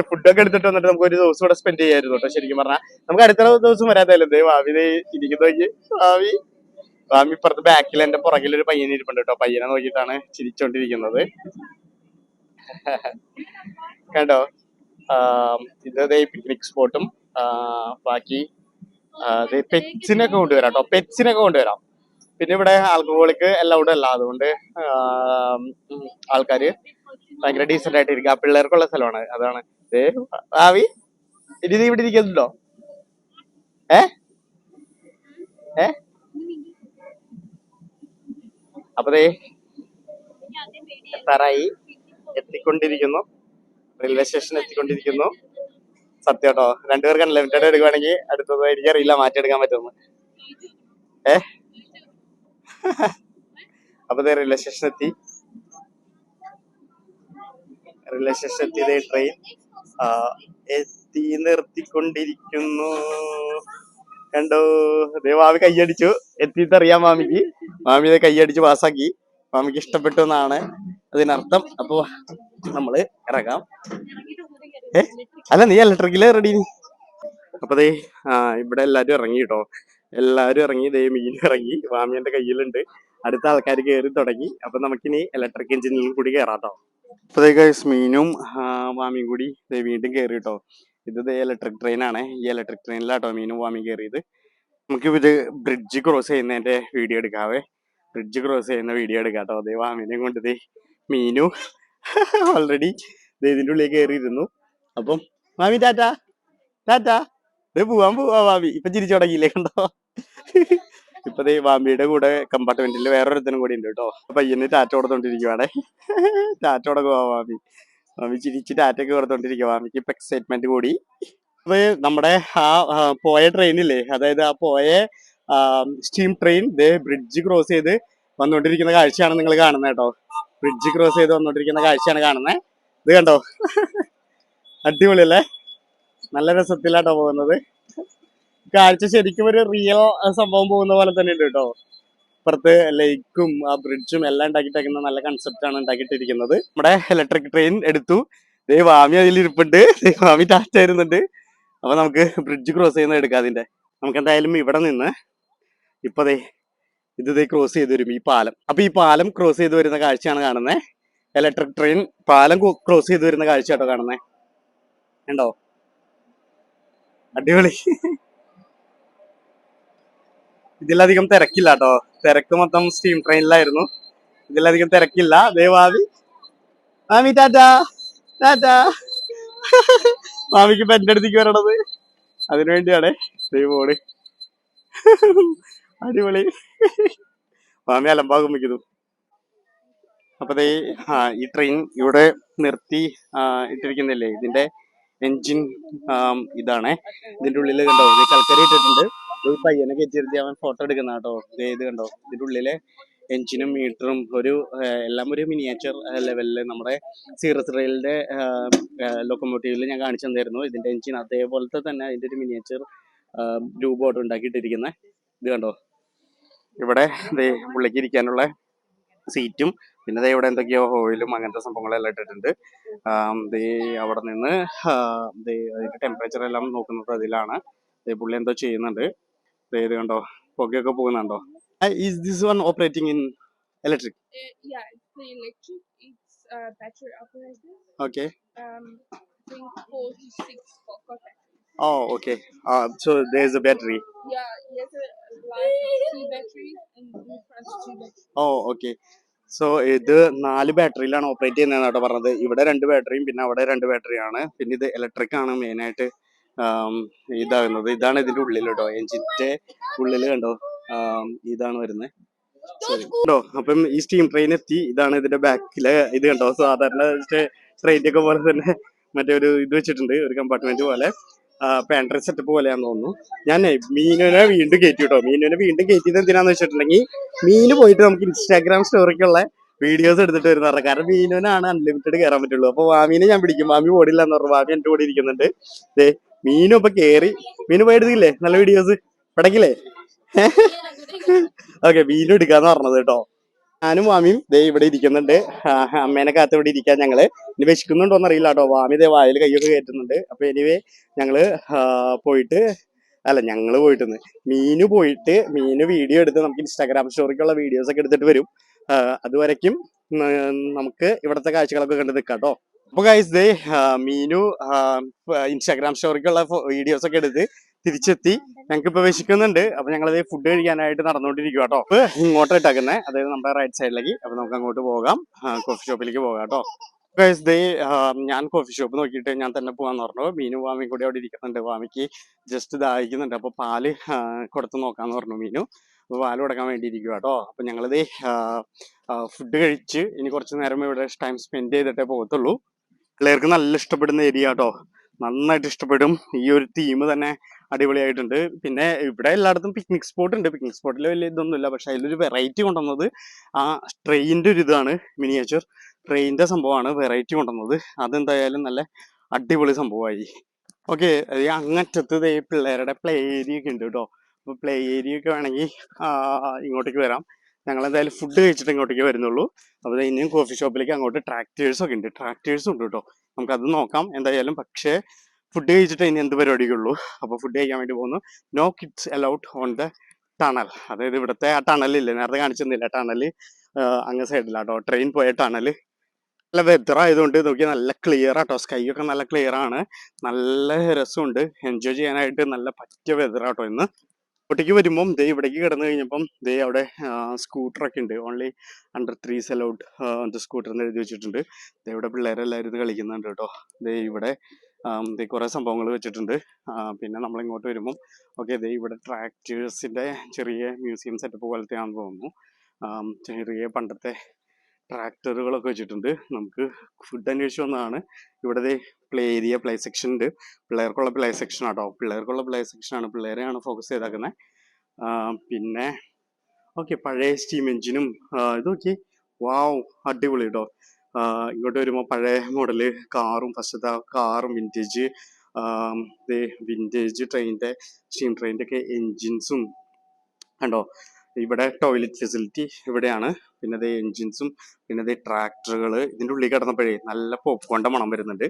ഫുഡൊക്കെ എടുത്തിട്ട് വന്നിട്ട് നമുക്ക് ഒരു ദിവസം ഇവിടെ സ്പെൻഡ് ചെയ്യായിരുന്നു കേട്ടോ. ശരിക്കും പറഞ്ഞാൽ നമുക്ക് അടുത്ത ദിവസം വരാത്തല്ലേ. മാമി ഇരിക്കുന്നു, മാമി ഇപ്പുറത്ത് ബാക്കിൽ എന്റെ പുറകിൽ ഒരു പയ്യൻ ഇരിപ്പുണ്ട് കേട്ടോ. പയ്യനെ നോക്കിയിട്ടാണ് ചിരിച്ചോണ്ടിരിക്കുന്നത്. കണ്ടോ, ഇത് പിക്നിക് സ്പോട്ടും ബാക്കി പെറ്റ്സിനൊക്കെ കൊണ്ടുവരാം കേട്ടോ, പെറ്റ്സിനൊക്കെ കൊണ്ടുവരാം. പിന്നെ ഇവിടെ ആൽക്കഹോളിക് അലൗഡ് അല്ല, അതുകൊണ്ട് ആൾക്കാര് ഭയങ്കര ഡീസെന്റ് ആയിട്ട് ഇരിക്കുക. പിള്ളേർക്കുള്ള സ്ഥലമാണ്, അതാണ്. ആവി ഇനി നീ ഇവിടെ ഇരിക്കുന്നുണ്ടോ? ഏ ഏ അപ്പൊ എത്താറായി, എത്തിക്കൊണ്ടിരിക്കുന്നു, റെയിൽവേ സ്റ്റേഷൻ എത്തിക്കൊണ്ടിരിക്കുന്നു. സത്യം കേട്ടോ, രണ്ടുപേർക്ക് അൺലിമിറ്റഡ് എടുക്കുവാണെങ്കിൽ അടുത്തത് എനിക്കറിയില്ല മാറ്റിയെടുക്കാൻ പറ്റുമെന്ന്. ഏ അപ്പൊ റെയിൽവേ സ്റ്റേഷൻ എത്തി, റെയിൽവേ സ്റ്റേഷൻ എത്തിയത് ട്രെയിൻ എത്തി നിർത്തിക്കൊണ്ടിരിക്കുന്നു. കണ്ടോ, അതേ മാമി കയ്യടിച്ചു, എത്തിയിട്ടറിയാം മാമിക്ക്. മാമി ഇതേ കയ്യടിച്ച് പാസ്സാക്കി, മാമിക്ക് ഇഷ്ടപ്പെട്ടു എന്നാണ് അതിനർത്ഥം. അപ്പൊ നമ്മള് ഇറങ്ങാം. അല്ല, നീ ഇലക്ട്രിക്കില് റെഡി. അപ്പൊ ദേ ഇവിടെ എല്ലാരും ഇറങ്ങി കേട്ടോ, എല്ലാരും ഇറങ്ങി. ദേ മീൻ ഇറങ്ങി, മാമിന്റെ കയ്യിലുണ്ട്. അടുത്ത ആൾക്കാർ കയറി തുടങ്ങി. അപ്പൊ നമുക്കിനി ഇലക്ട്രിക് എഞ്ചിനിലും കൂടി കയറാട്ടോ. അപ്പൊ മീനും മാമിയും കൂടി വീണ്ടും കയറി കേട്ടോ. ഇത് ഇലക്ട്രിക് ട്രെയിൻ ആണ്. ഈ ഇലക്ട്രിക് ട്രെയിനിലാട്ടോ മീനും മാമിയും കയറിയത്. നമുക്ക് ഇത് ബ്രിഡ്ജ് ക്രോസ് ചെയ്യുന്നതിന്റെ വീഡിയോ എടുക്കാവേ. ബ്രിഡ്ജ് ക്രോസ് ചെയ്യുന്ന വീഡിയോ എടുക്കാം കേട്ടോ. അതേ മാമിനെ കൊണ്ട് മീനു ഓൾറെഡി ഇതിന്റെ ഉള്ളിൽ കയറിയിരുന്നു. അപ്പം മാമി ടാറ്റാ ടാറ്റാ, പോവാൻ പോവാ മാമി. ഇപ്പൊ ചിരിച്ചു തുടങ്ങിയില്ലേ, കണ്ടോ? ഇപ്പൊ മാമിയുടെ കൂടെ കമ്പാർട്ട്മെന്റിൽ വേറൊരുത്തനും കൂടി ഉണ്ട് കേട്ടോ. പയ്യന് ടാറ്റ കൊടുത്തോണ്ടിരിക്കുവാണേ. ടാറ്റ കൊടുക്കുവാ മാമി. മാമി ചിരിച്ച് ടാറ്റൊക്കെ കൊടുത്തോണ്ടിരിക്കുക. മാമിക്ക് ഇപ്പൊ എക്സൈറ്റ്മെന്റ് കൂടി. അപ്പൊ നമ്മുടെ പോയ ട്രെയിനില്ലേ, അതായത് ആ പോയ സ്റ്റീം ട്രെയിൻ ബ്രിഡ്ജ് ക്രോസ് ചെയ്ത് വന്നുകൊണ്ടിരിക്കുന്ന കാഴ്ചയാണ് നിങ്ങൾ കാണുന്നത് കേട്ടോ. ബ്രിഡ്ജ് ക്രോസ് ചെയ്ത് വന്നുകൊണ്ടിരിക്കുന്ന കാഴ്ചയാണ് കാണുന്നത്. ഇത് കണ്ടോ, അടിപൊളിയല്ലേ? നല്ല രസത്തിലാട്ടോ പോകുന്നത്. കാഴ്ച ശരിക്കും ഒരു റിയൽ സംഭവം പോകുന്ന പോലെ തന്നെ ഉണ്ട് കേട്ടോ. അപ്പുറത്ത് ലേക്കും ആ ബ്രിഡ്ജും എല്ലാം ഉണ്ടാക്കിയിട്ടേക്കുന്ന നല്ല കൺസെപ്റ്റ് ആണ് ഉണ്ടാക്കിയിട്ടിരിക്കുന്നത്. നമ്മുടെ ഇലക്ട്രിക് ട്രെയിൻ എടുത്തു. വാമി അതിലിരിപ്പുണ്ട്, വാമി ടാറ്റ ആയിരുന്നുണ്ട്. അപ്പൊ നമുക്ക് ബ്രിഡ്ജ് ക്രോസ് ചെയ്യുന്നത് എടുക്കാം. അതിന്റെ നമുക്ക് എന്തായാലും ഇവിടെ നിന്ന് ഇപ്പൊ ഇത് ക്രോസ് ചെയ്ത് വരും ഈ പാലം. അപ്പൊ ഈ പാലം ക്രോസ് ചെയ്ത് വരുന്ന കാഴ്ചയാണ് കാണുന്നത്. ഇലക്ട്രിക് ട്രെയിൻ പാലം ക്രോസ് ചെയ്ത് വരുന്ന കാഴ്ച കേട്ടോ കാണുന്നത്. ഉണ്ടോ, അടിപൊളി. ഇതിലധികം തിരക്കില്ല കേട്ടോ, തിരക്ക് മൊത്തം സ്റ്റീം ട്രെയിനിലായിരുന്നു. ഇതിലധികം തിരക്കില്ല. ദേവാവി മാമി ടാറ്റാ ടാറ്റാ. മാമിക്ക് ഇപ്പൊ എന്റെ അടുത്തേക്ക് വരണത് അതിനുവേണ്ടിയാണ്. ദൈവോട് അടിപൊളി. മാമി അലമ്പാകും വയ്ക്കുന്നു. അപ്പൊ ഈ ട്രെയിൻ ഇവിടെ നിർത്തി ഇട്ടിരിക്കുന്നില്ലേ, ഇതിന്റെ എൻജിൻ ഇതാണ്. ഇതിന്റെ ഉള്ളില് കണ്ടോ, ഇത് കൽക്കരി ഇട്ടിട്ടുണ്ട്. ഈ പയ്യനെ കയറ്റിയിരുത്തി അവൻ ഫോട്ടോ എടുക്കുന്ന കേട്ടോ. ഇത് കണ്ടോ, ഇതിന്റെ ഉള്ളിലെ എൻജിനും മീറ്ററും എല്ലാം ഒരു മിനിയേച്ചർ ലെവലില് നമ്മുടെ സീറസ് റെയിലിന്റെ ലോക്കോമോട്ടീവിൽ ഞാൻ കാണിച്ചു തന്നായിരുന്നു. ഇതിന്റെ എൻജിൻ അതേപോലത്തെ തന്നെ അതിന്റെ ഒരു മിനിയേച്ചർ രൂപമായിട്ട് ഉണ്ടാക്കിയിട്ടിരിക്കുന്നത്. ഇത് കണ്ടോ, ഇവിടെ പുള്ളിക്ക് ഇരിക്കാനുള്ള സീറ്റും പിന്നെ ഇവിടെ എന്തൊക്കെയോ ഓയിലും അങ്ങനത്തെ സംഭവങ്ങളെല്ലാം ഇട്ടിട്ടുണ്ട്. അവിടെ നിന്ന് അതിന്റെ ടെമ്പറേച്ചർ എല്ലാം നോക്കുന്നത് അതിലാണ്. പുള്ളി എന്തോ ചെയ്യുന്നുണ്ട്. ഇത് കണ്ടോ, പുകയൊക്കെ പോകുന്നുണ്ടോ. Is this one operating in electric? Yeah, it's the electric. It's battery operated. Okay. I think 4 to 6 car batteries. Oh, okay. So there's a battery. Yeah, there's a light 2 batteries and in front 2 batteries. Oh, okay. So ഇത് 4 ബാറ്ററിയിലാണ് operate ചെയ്യുന്നതെന്ന് കേട്ടോ പറഞ്ഞത്. ഇവിടെ 2 ബാറ്ററിയും പിന്നെ അവിടെ 2 ബാറ്ററിയാണ്. പിന്നെ ഇത് ഇലക്ട്രിക് ആണ് മെയിനായിട്ട് ഇതാകുന്നത്. ഇതാണ് ഇതിന്റെ ഉള്ളിൽ കേട്ടോ, എഞ്ചിന്റെ ഉള്ളിൽ കണ്ടോ, ഇതാണ് വരുന്നത്. ശരി കേട്ടോ. അപ്പം ഈ സ്റ്റീം ട്രെയിൻ എത്തി. ഇതാണ് ഇതിന്റെ ബാക്കില്. ഇത് കണ്ടോ, സാധാരണ ട്രെയിൻ്റെ ഒക്കെ പോലെ തന്നെ മറ്റേ ഒരു ഇത് വെച്ചിട്ടുണ്ട്, ഒരു കമ്പാർട്ട്മെന്റ് പോലെ. പാൻട്രി സെറ്റപ്പ് പോലെയാന്ന് തോന്നുന്നു. ഞാൻ മീനുവിനെ വീണ്ടും കയറ്റി കേട്ടോ. മീനുവിനെ വീണ്ടും കയറ്റിയത് എന്തിനാന്ന് വെച്ചിട്ടുണ്ടെങ്കിൽ മീന് പോയിട്ട് നമുക്ക് ഇൻസ്റ്റാഗ്രാം സ്റ്റോറിക്കുള്ള വീഡിയോസ് എടുത്തിട്ട് വരുന്ന. കാരണം മീനുവിനാണ് അൺലിമിറ്റഡ് കയറാൻ പറ്റുള്ളൂ. അപ്പൊ മാമീനെ ഞാൻ പിടിക്കും, മാമി ഓടില്ല എന്ന് പറഞ്ഞു. മാമി എന്റെ കൂടെ ഇരിക്കുന്നുണ്ട്. മീനും ഇപ്പൊ കേറി. മീന് പോയി എടുക്കില്ലേ നല്ല വീഡിയോസ് പടക്കില്ലേ? ഓക്കെ, മീനും എടുക്കാന്ന് പറഞ്ഞത് കേട്ടോ. ഞാനും മാമിയും ഇവിടെ ഇരിക്കുന്നുണ്ട്. അമ്മേനെ കാത്ത് ഇവിടെ ഇരിക്കാൻ ഞങ്ങള്. ഇനി വിശക്കുന്നുണ്ടോന്ന് അറിയില്ല കേട്ടോ. മാമി വായിൽ കൈയൊക്കെ കയറ്റുന്നുണ്ട്. അപ്പൊ എനിവേ ഞങ്ങള് പോയിട്ടെന്ന് മീനു പോയിട്ട് മീന് വീഡിയോ എടുത്ത് നമുക്ക് ഇൻസ്റ്റാഗ്രാം സ്റ്റോറിക്കുള്ള വീഡിയോസ് ഒക്കെ എടുത്തിട്ട് വരും. അതുവരയ്ക്കും നമുക്ക് ഇവിടുത്തെ കാഴ്ചകളൊക്കെ കണ്ടു നിൽക്കാം കേട്ടോ. അപ്പൊ ഗൈസ് ദേ മീനു ഇൻസ്റ്റാഗ്രാം സ്റ്റോറിക്കുള്ള വീഡിയോസ് ഒക്കെ എടുത്ത് തിരിച്ചെത്തി. ഞങ്ങൾക്ക് ഇപ്പൊ വിശക്കുന്നുണ്ട്. അപ്പൊ ഞങ്ങളത് ഫുഡ് കഴിക്കാനായിട്ട് നടന്നുകൊണ്ടിരിക്കുക കേട്ടോ. ഇപ്പൊ ഇങ്ങോട്ട് ഇട്ടാക്കുന്നത്, അതായത് നമ്മുടെ റൈറ്റ് സൈഡിലേക്ക്. അപ്പൊ നമുക്ക് അങ്ങോട്ട് പോകാം, കോഫി ഷോപ്പിലേക്ക് പോകാം കേട്ടോ. ഗൈസ് ദേ ഞാൻ കോഫി ഷോപ്പ് നോക്കിയിട്ട് ഞാൻ തന്നെ പോകാന്ന് പറഞ്ഞു. മീനു വാമിയും കൂടി അവിടെ ഇരിക്കുന്നുണ്ട്. വാമിക്ക് ജസ്റ്റ് ദാഹിക്കുന്നുണ്ട്. അപ്പൊ പാല് കൊടുത്ത് നോക്കാന്ന് പറഞ്ഞു മീനു. അപ്പൊ പാല് കൊടുക്കാൻ വേണ്ടി ഇരിക്കുക കേട്ടോ. അപ്പൊ ഞങ്ങളിത് ഫുഡ് കഴിച്ച് ഇനി കുറച്ച് നേരം ഇവിടെ ടൈം സ്പെൻഡ് ചെയ്തിട്ടേ പോകത്തുള്ളൂ. പിള്ളേർക്ക് നല്ല ഇഷ്ടപ്പെടുന്ന ഏരിയ കേട്ടോ, നന്നായിട്ട് ഇഷ്ടപ്പെടും. ഈ ഒരു തീം തന്നെ അടിപൊളിയായിട്ടുണ്ട്. പിന്നെ ഇവിടെ എല്ലായിടത്തും പിക്നിക് സ്പോട്ട് ഉണ്ട്. പിക്നിക് സ്പോട്ടിൽ വലിയ ഇതൊന്നുമില്ല, പക്ഷെ അതിലൊരു വെറൈറ്റി കൊണ്ടുവന്നത് ആ ട്രെയിനിന്റെ ഒരു ഇതാണ്. മിനിയേച്ചർ ട്രെയിനിന്റെ സംഭവമാണ് വെറൈറ്റി കൊണ്ടുവന്നത്. അതെന്തായാലും നല്ല അടിപൊളി സംഭവമായി. ഓക്കെ, അങ്ങറ്റത്ത് ദേ പിള്ളേരുടെ പ്ലേ ഏരിയ ഒക്കെ ഉണ്ട് കേട്ടോ. അപ്പൊ പ്ലേ ഏരിയ ഒക്കെ വേണമെങ്കിൽ ഇങ്ങോട്ടേക്ക് വരാം. ഞങ്ങൾ എന്തായാലും ഫുഡ് കഴിച്ചിട്ട് ഇങ്ങോട്ടേക്ക് വരുന്നുള്ളൂ. അപ്പോൾ ഇനിയും കോഫി ഷോപ്പിലേക്ക് അങ്ങോട്ട് ട്രാക്ടേഴ്സ് ഒക്കെ ഉണ്ട്, ട്രാക്ടേഴ്സും ഉണ്ട് കേട്ടോ. നമുക്കത് നോക്കാം എന്തായാലും. പക്ഷേ ഫുഡ് കഴിച്ചിട്ട് ഇനി എന്ത് പരിപാടിയുള്ളൂ. അപ്പോൾ ഫുഡ് കഴിക്കാൻ വേണ്ടി പോകുന്നു. No kids allowed on the tunnel. അതായത് ഇവിടുത്തെ ആ ടണലില്ലേ, നേരത്തെ കാണിച്ചൊന്നുമില്ല, ടണൽ അങ്ങ് സൈഡിലാട്ടോ ട്രെയിൻ പോയ ടണൽ. നല്ല വെതർ ആയതുകൊണ്ട് നോക്കി നല്ല ക്ലിയർ ആട്ടോ, സ്കൈ ഒക്കെ നല്ല ക്ലിയർ ആണ്. നല്ല രസമുണ്ട്, എൻജോയ് ചെയ്യാനായിട്ട് നല്ല പറ്റിയ വെതർ ആട്ടോ ഇന്ന്. ഒറ്റയ്ക്ക് വരുമ്പം ദേ ഇവിടേക്ക് കിടന്നു കഴിഞ്ഞപ്പം ദേ അവിടെ സ്കൂട്ടറൊക്കെ ഉണ്ട്. ഓൺലി അണ്ടർ 3 അലൗഡ് സ്കൂട്ടർ എന്ന് എഴുതി വെച്ചിട്ടുണ്ട്. ദേ ഇവിടെ പിള്ളേരെല്ലാവരും ഇത് കളിക്കുന്നുണ്ട് കേട്ടോ. ദേ ഇവിടെ ദേ കുറേ സംഭവങ്ങൾ വെച്ചിട്ടുണ്ട്. പിന്നെ നമ്മളിങ്ങോട്ട് വരുമ്പം ഓക്കെ ദേ ഇവിടെ ട്രാക്ടേഴ്സിൻ്റെ ചെറിയ മ്യൂസിയം സെറ്റപ്പ് പോലത്തെ ആണെന്ന് തോന്നുന്നു. ചെറിയ പണ്ടത്തെ ട്രാക്ടറുകളൊക്കെ വെച്ചിട്ടുണ്ട്. നമുക്ക് ഫുഡ് അന്വേഷിച്ച് വന്നതാണ്. ഇവിടെ പ്ലേ ഏരിയ, പ്ലേ സെക്ഷൻ ഉണ്ട്. പിള്ളേർക്കുള്ള പ്ലേ സെക്ഷൻ ആട്ടോ, പിള്ളേർക്കുള്ള പ്ലേ സെക്ഷനാണ്. പിള്ളേരെയാണ് ഫോക്കസ് ചെയ്തേക്കുന്നത്. പിന്നെ ഓക്കെ പഴയ സ്റ്റീം എഞ്ചിനും ഇത് നോക്കി, വാവ് അടിപൊളി കേട്ടോ. ഇങ്ങോട്ട് വരുമ്പോൾ പഴയ മോഡല് കാറും, ഫസ്റ്റത്തെ കാറും വിൻറ്റേജ് വിൻറ്റേജ് ട്രെയിനിൻ്റെ, സ്റ്റീം ട്രെയിനിൻ്റെ ഒക്കെ എൻജിൻസും കണ്ടോ. ഇവിടെ ടോയ്ലറ്റ് ഫെസിലിറ്റി ഇവിടെയാണ്. പിന്നെ അതേ എൻജിൻസും പിന്നെ അതേ ട്രാക്ടറുകൾ. ഇതിൻ്റെ ഉള്ളിൽ കിടന്നപ്പോഴേ നല്ല പോപ്കോണിൻ്റെ മണം വരുന്നുണ്ട്.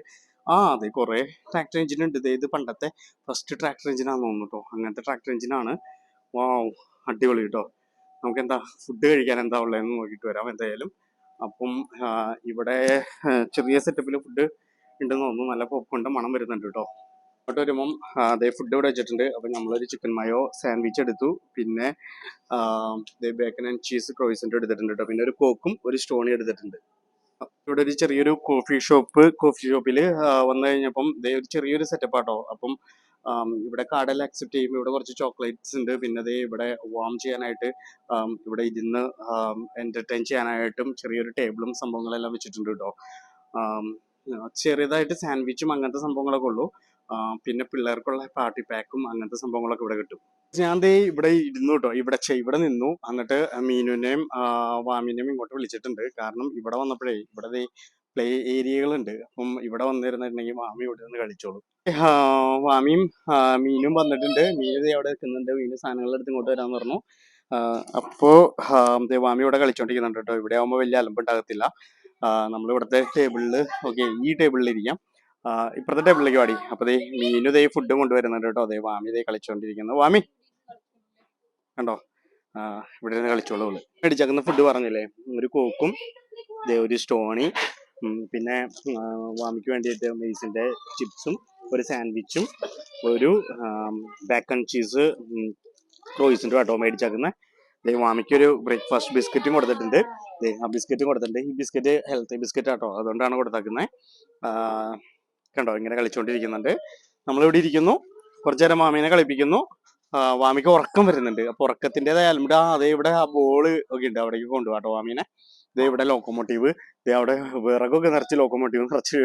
അതെ കുറേ ട്രാക്ടർ എഞ്ചിൻ ഉണ്ട്. ഇത് പണ്ടത്തെ ഫസ്റ്റ് ട്രാക്ടർ എഞ്ചിനാന്ന് തോന്നുന്നു കേട്ടോ. അങ്ങനത്തെ ട്രാക്ടർ എഞ്ചിനാണ്. വാവ് അടിപൊളി കേട്ടോ. നമുക്ക് എന്താ ഫുഡ് കഴിക്കാൻ എന്താ ഉള്ളതെന്ന് നോക്കിയിട്ട് വരാം എന്തായാലും. അപ്പം ഇവിടെ ചെറിയ സെറ്റപ്പിൽ ഫുഡ് ഉണ്ടെന്ന് തോന്നുന്നു. നല്ല പോപ്കോണിൻ്റെ മണം വരുന്നുണ്ട് കേട്ടോ. അങ്ങോട്ട് വരുമ്പം അതേ ഫുഡ് ഇവിടെ വെച്ചിട്ടുണ്ട്. അപ്പം നമ്മളൊരു ചിക്കൻ മയോ സാൻഡ്വിച്ച് എടുത്തു. പിന്നെ ബേക്കൺ ആൻഡ് ചീസ് ക്രോയിസൻ്റ് എടുത്തിട്ടുണ്ട് കേട്ടോ. പിന്നെ ഒരു കോക്കും ഒരു സ്റ്റോണി എടുത്തിട്ടുണ്ട്. ഇവിടെ ഒരു ചെറിയൊരു കോഫി ഷോപ്പിൽ വന്നു കഴിഞ്ഞപ്പം ഒരു ചെറിയൊരു സെറ്റപ്പ് ആട്ടോ. അപ്പം ഇവിടെ കാർഡെല്ലാം അക്സെപ്റ്റ് ചെയ്യും. ഇവിടെ കുറച്ച് ചോക്ലേറ്റ്സ് ഉണ്ട്. പിന്നെ ഇവിടെ വാം ചെയ്യാനായിട്ട് ഇവിടെ ഇരുന്ന് എന്റർടൈൻ ചെയ്യാനായിട്ടും ചെറിയൊരു ടേബിളും സംഭവങ്ങളെല്ലാം വെച്ചിട്ടുണ്ട് കേട്ടോ. ചെറിയതായിട്ട് സാൻഡ്വിച്ചും അങ്ങനത്തെ സംഭവങ്ങളൊക്കെ ഉള്ളൂ. പിന്നെ പിള്ളേർക്കുള്ള പാർട്ടി പാക്കും അങ്ങനത്തെ സംഭവങ്ങളൊക്കെ ഇവിടെ കിട്ടും. ഞാൻ ദേ ഇവിടെ ഇരുന്നു കേട്ടോ. ഇവിടെ നിന്നു. എന്നിട്ട് മീനുവിനെയും വാമിനെയും ഇങ്ങോട്ട് വിളിച്ചിട്ടുണ്ട്. കാരണം ഇവിടെ വന്നപ്പോഴേ ഇവിടെ ദേ പ്ലേ ഏരിയകളുണ്ട്. അപ്പം ഇവിടെ വന്നിരുന്നിട്ടുണ്ടെങ്കിൽ വാമി ഇവിടെ നിന്ന് കളിച്ചോളൂ. വാമിയും മീനും വന്നിട്ടുണ്ട്. മീൻ ദേ അവിടെ നിൽക്കുന്നുണ്ട്. മീന് സാധനങ്ങൾ എടുത്ത് ഇങ്ങോട്ട് വരാമെന്ന് പറഞ്ഞു. അപ്പോൾ വാമി ഇവിടെ കളിച്ചോണ്ടിരിക്കുന്നുണ്ട് കേട്ടോ. ഇവിടെ ആകുമ്പോൾ വലിയ അലമ്പുണ്ടാകത്തില്ല. നമ്മളിവിടുത്തെ ടേബിളിൽ ഓക്കെ ഈ ടേബിളിൽ ഇരിക്കാം. ഇപ്പുറത്തെ ടേബിളിലേക്ക് വാടി. അപ്പൊ ദേ മീനു ദേ ഫുഡ് കൊണ്ടുവരുന്നുണ്ട് കേട്ടോ. അതേ വാമി ദേ കളിച്ചോണ്ടിരിക്കുന്നു. വാമി കണ്ടോ, ഇവിടെ നിന്ന് കളിച്ചോളൂ. മേടിച്ചേക്കുന്ന ഫുഡ് പറഞ്ഞില്ലേ, ഒരു കോക്കും ദേ ഒരു സ്റ്റോണി, പിന്നെ വാമിക്ക് വേണ്ടിയിട്ട് മെയ്സിന്റെ ചിപ്സും ഒരു സാൻഡ്വിച്ചും ഒരു ബേക്കൺ ചീസ് ക്രോയിസിൻ്റെ കേട്ടോ മേടിച്ചേക്കുന്നത്. വാമിക്ക് ഒരു ബ്രേക്ക്ഫാസ്റ്റ് ബിസ്ക്കറ്റും കൊടുത്തിട്ടുണ്ട്. ആ ബിസ്ക്കറ്റും കൊടുത്തിട്ടുണ്ട്. ഈ ബിസ്ക്കറ്റ് ഹെൽത്തി ബിസ്ക്കറ്റ് ആട്ടോ, അതുകൊണ്ടാണ് കൊടുത്തേക്കുന്നത്. കണ്ടോ ഇങ്ങനെ കളിച്ചുകൊണ്ടിരിക്കുന്നുണ്ട്. നമ്മളിവിടെ ഇരിക്കുന്നു, കുറച്ചു നേരം മാമീനെ കളിപ്പിക്കുന്നു. വാമിക്ക് ഉറക്കം വരുന്നുണ്ട്. അപ്പൊ ഉറക്കത്തിൻ്റെതായാലും അതേ ഇവിടെ ആ ബോള് ഒക്കെ ഉണ്ട്, അവിടേക്ക് കൊണ്ടുപോകാട്ടോ വാമീനെ. ഇതേ ഇവിടെ ലോക്കോമോട്ടീവ്, ഇതേ അവിടെ വിറകൊക്കെ നിറച്ച് ലോക്കോമോട്ടീവ് നിറച്ച്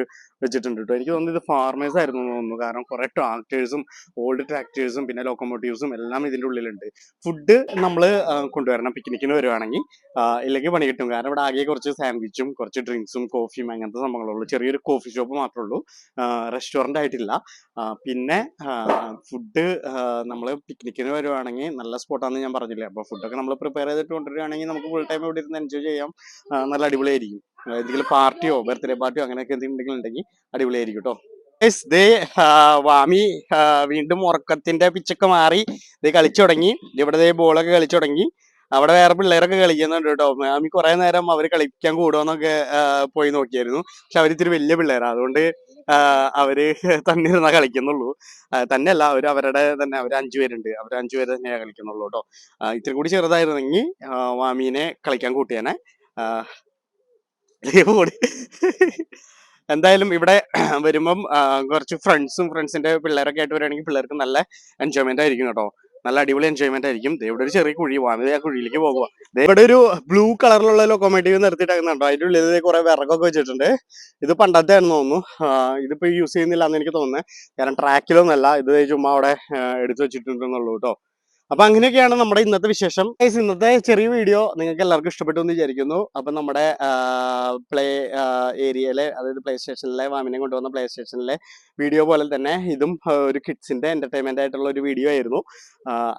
വെച്ചിട്ടുണ്ട് കേട്ടോ. എനിക്ക് തോന്നുന്നു ഇത് ഫാർമേഴ്സ് ആയിരുന്നു എന്ന് തോന്നുന്നു. കാരണം കുറെ ട്രാക്ടേഴ്സും ഓൾഡ് ട്രാക്ടേഴ്സും പിന്നെ ലോക്കോമോട്ടീവ്സും എല്ലാം ഇതിൻ്റെ ഉള്ളിലുണ്ട്. ഫുഡ് നമ്മൾ കൊണ്ടുവരണം പിക്നിക്കിന് വരുവാണെങ്കിൽ, ഇല്ലെങ്കിൽ പണി കിട്ടും. കാരണം ഇവിടെ ആകെ കുറച്ച് സാൻഡ്വിച്ചും കുറച്ച് ഡ്രിങ്ക്സും കോഫിയും അങ്ങനത്തെ സംഭവങ്ങളുള്ളൂ. ചെറിയൊരു കോഫി ഷോപ്പ് മാത്രമേ ഉള്ളൂ, റെസ്റ്റോറൻ്റ് ആയിട്ടില്ല. പിന്നെ ഫുഡ് നമ്മൾ പിക്നിക്കിന് വരുവാണെങ്കിൽ നല്ല സ്പോട്ടാണെന്ന് ഞാൻ പറഞ്ഞില്ലേ. അപ്പോൾ ഫുഡൊക്കെ നമ്മൾ പ്രിപ്പയർ ചെയ്തിട്ട് കൊണ്ടുവരികയാണെങ്കിൽ നമുക്ക് ഫുൾ ടൈം ഇവിടെ ഇരുന്ന് എൻജോയ് ചെയ്യാം. നല്ല അടിപൊളിയായിരിക്കും. എന്തെങ്കിലും പാർട്ടിയോ ബർത്ത്ഡേ പാർട്ടിയോ അങ്ങനെയൊക്കെ എന്തെങ്കിലും ഉണ്ടെങ്കിൽ അടിപൊളിയായിരിക്കും കേട്ടോ. വാമി വീണ്ടും ഉറക്കത്തിന്റെ പിച്ചൊക്കെ മാറി കളിച്ചു തുടങ്ങി. ഇവിടെ ബോളൊക്കെ കളിച്ചു തുടങ്ങി. അവിടെ വേറെ പിള്ളേരൊക്കെ കളിക്കുന്നുണ്ട് കേട്ടോ. മാമി കുറെ നേരം അവര് കളിക്കാൻ കൂടുമെന്നൊക്കെ പോയി നോക്കിയായിരുന്നു. പക്ഷെ അവര് ഇത്തിരി വലിയ പിള്ളേരാ, അതുകൊണ്ട് അവര് തന്നെ ഇരുന്നാ കളിക്കുന്നുള്ളൂ. തന്നെയല്ല, അവരുടെ തന്നെ അവർ 5 പേരുണ്ട്, അവർ 5 പേര് തന്നെയാ കളിക്കുന്നുള്ളൂ കേട്ടോ. ഇത്തിരി കൂടി ചെറുതായിരുന്നെങ്കിൽ മാമീനെ കളിക്കാൻ കൂട്ടിയേനെ. ഓടി. എന്തായാലും ഇവിടെ വരുമ്പം കുറച്ച് ഫ്രണ്ട്സിന്റെ പിള്ളേരൊക്കെ ആയിട്ട് വരികയാണെങ്കിൽ പിള്ളേർക്ക് നല്ല എൻജോയ്മെന്റ് ആയിരിക്കും കേട്ടോ. നല്ല അടിപൊളി എൻജോയ്മെന്റ് ആയിരിക്കും. ദേ ഇവിടെ ഒരു ചെറിയ കുഴി, വാമി ആ കുഴിയിലേക്ക് പോകുക. ഇവിടെ ഒരു ബ്ലൂ കളറിലുള്ള ലൊക്കോമോട്ടീവ് നിർത്തിയിട്ടേക്കുന്നുണ്ടോ, അതിന്റെ ഉള്ളിൽ കുറെ വിറകൊക്കെ വെച്ചിട്ടുണ്ട്. ഇത് പണ്ടത്തെ ആണെന്ന് തോന്നുന്നു. ഇതിപ്പോ യൂസ് ചെയ്യുന്നില്ല എന്ന് എനിക്ക് തോന്നുന്നത്, കാരണം ട്രാക്കിലൊന്നല്ല ഇത്, ചുമ്മാ അവിടെ എടുത്തു വെച്ചിട്ടുണ്ടെന്നുള്ളൂ കേട്ടോ. അപ്പൊ അങ്ങനെയൊക്കെയാണ് നമ്മുടെ ഇന്നത്തെ വിശേഷം. Guys, ഇന്നത്തെ ചെറിയ വീഡിയോ നിങ്ങൾക്ക് എല്ലാവർക്കും ഇഷ്ടപ്പെട്ടു എന്ന് വിചാരിക്കുന്നു. അപ്പൊ നമ്മുടെ പ്ലേ ഏരിയയിലെ, അതായത് പ്ലേ സ്റ്റേഷനിലെ, വാമിനെ കൊണ്ടുവന്ന പ്ലേ സ്റ്റേഷനിലെ വീഡിയോ പോലെ തന്നെ ഇതും ഒരു കിഡ്സിന്റെ എന്റർടൈൻമെന്റ് ആയിട്ടുള്ള ഒരു വീഡിയോ ആയിരുന്നു.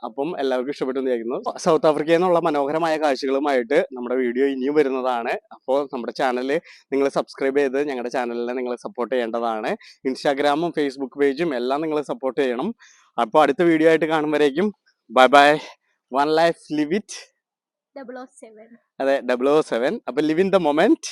അപ്പം എല്ലാവർക്കും ഇഷ്ടപ്പെട്ടു എന്ന് വിചാരിക്കുന്നു. സൗത്ത് ആഫ്രിക്കയിൽ നിന്നുള്ള മനോഹരമായ കാഴ്ചകളുമായിട്ട് നമ്മുടെ വീഡിയോ ഇനിയും വരുന്നതാണ്. അപ്പോൾ നമ്മുടെ ചാനൽ നിങ്ങൾ സബ്സ്ക്രൈബ് ചെയ്ത് ഞങ്ങളുടെ ചാനലിനെ നിങ്ങൾ സപ്പോർട്ട് ചെയ്യേണ്ടതാണ്. ഇൻസ്റ്റാഗ്രാമും ഫേസ്ബുക്ക് പേജും എല്ലാം നിങ്ങൾ സപ്പോർട്ട് ചെയ്യണം. അപ്പോൾ അടുത്ത വീഡിയോ ആയിട്ട് കാണുമ്പോഴേക്കും bye bye. One life live it. 007. അതെ, 007. അപ്പൊ ലിവ് ഇൻ ദ മൊമെന്റ്.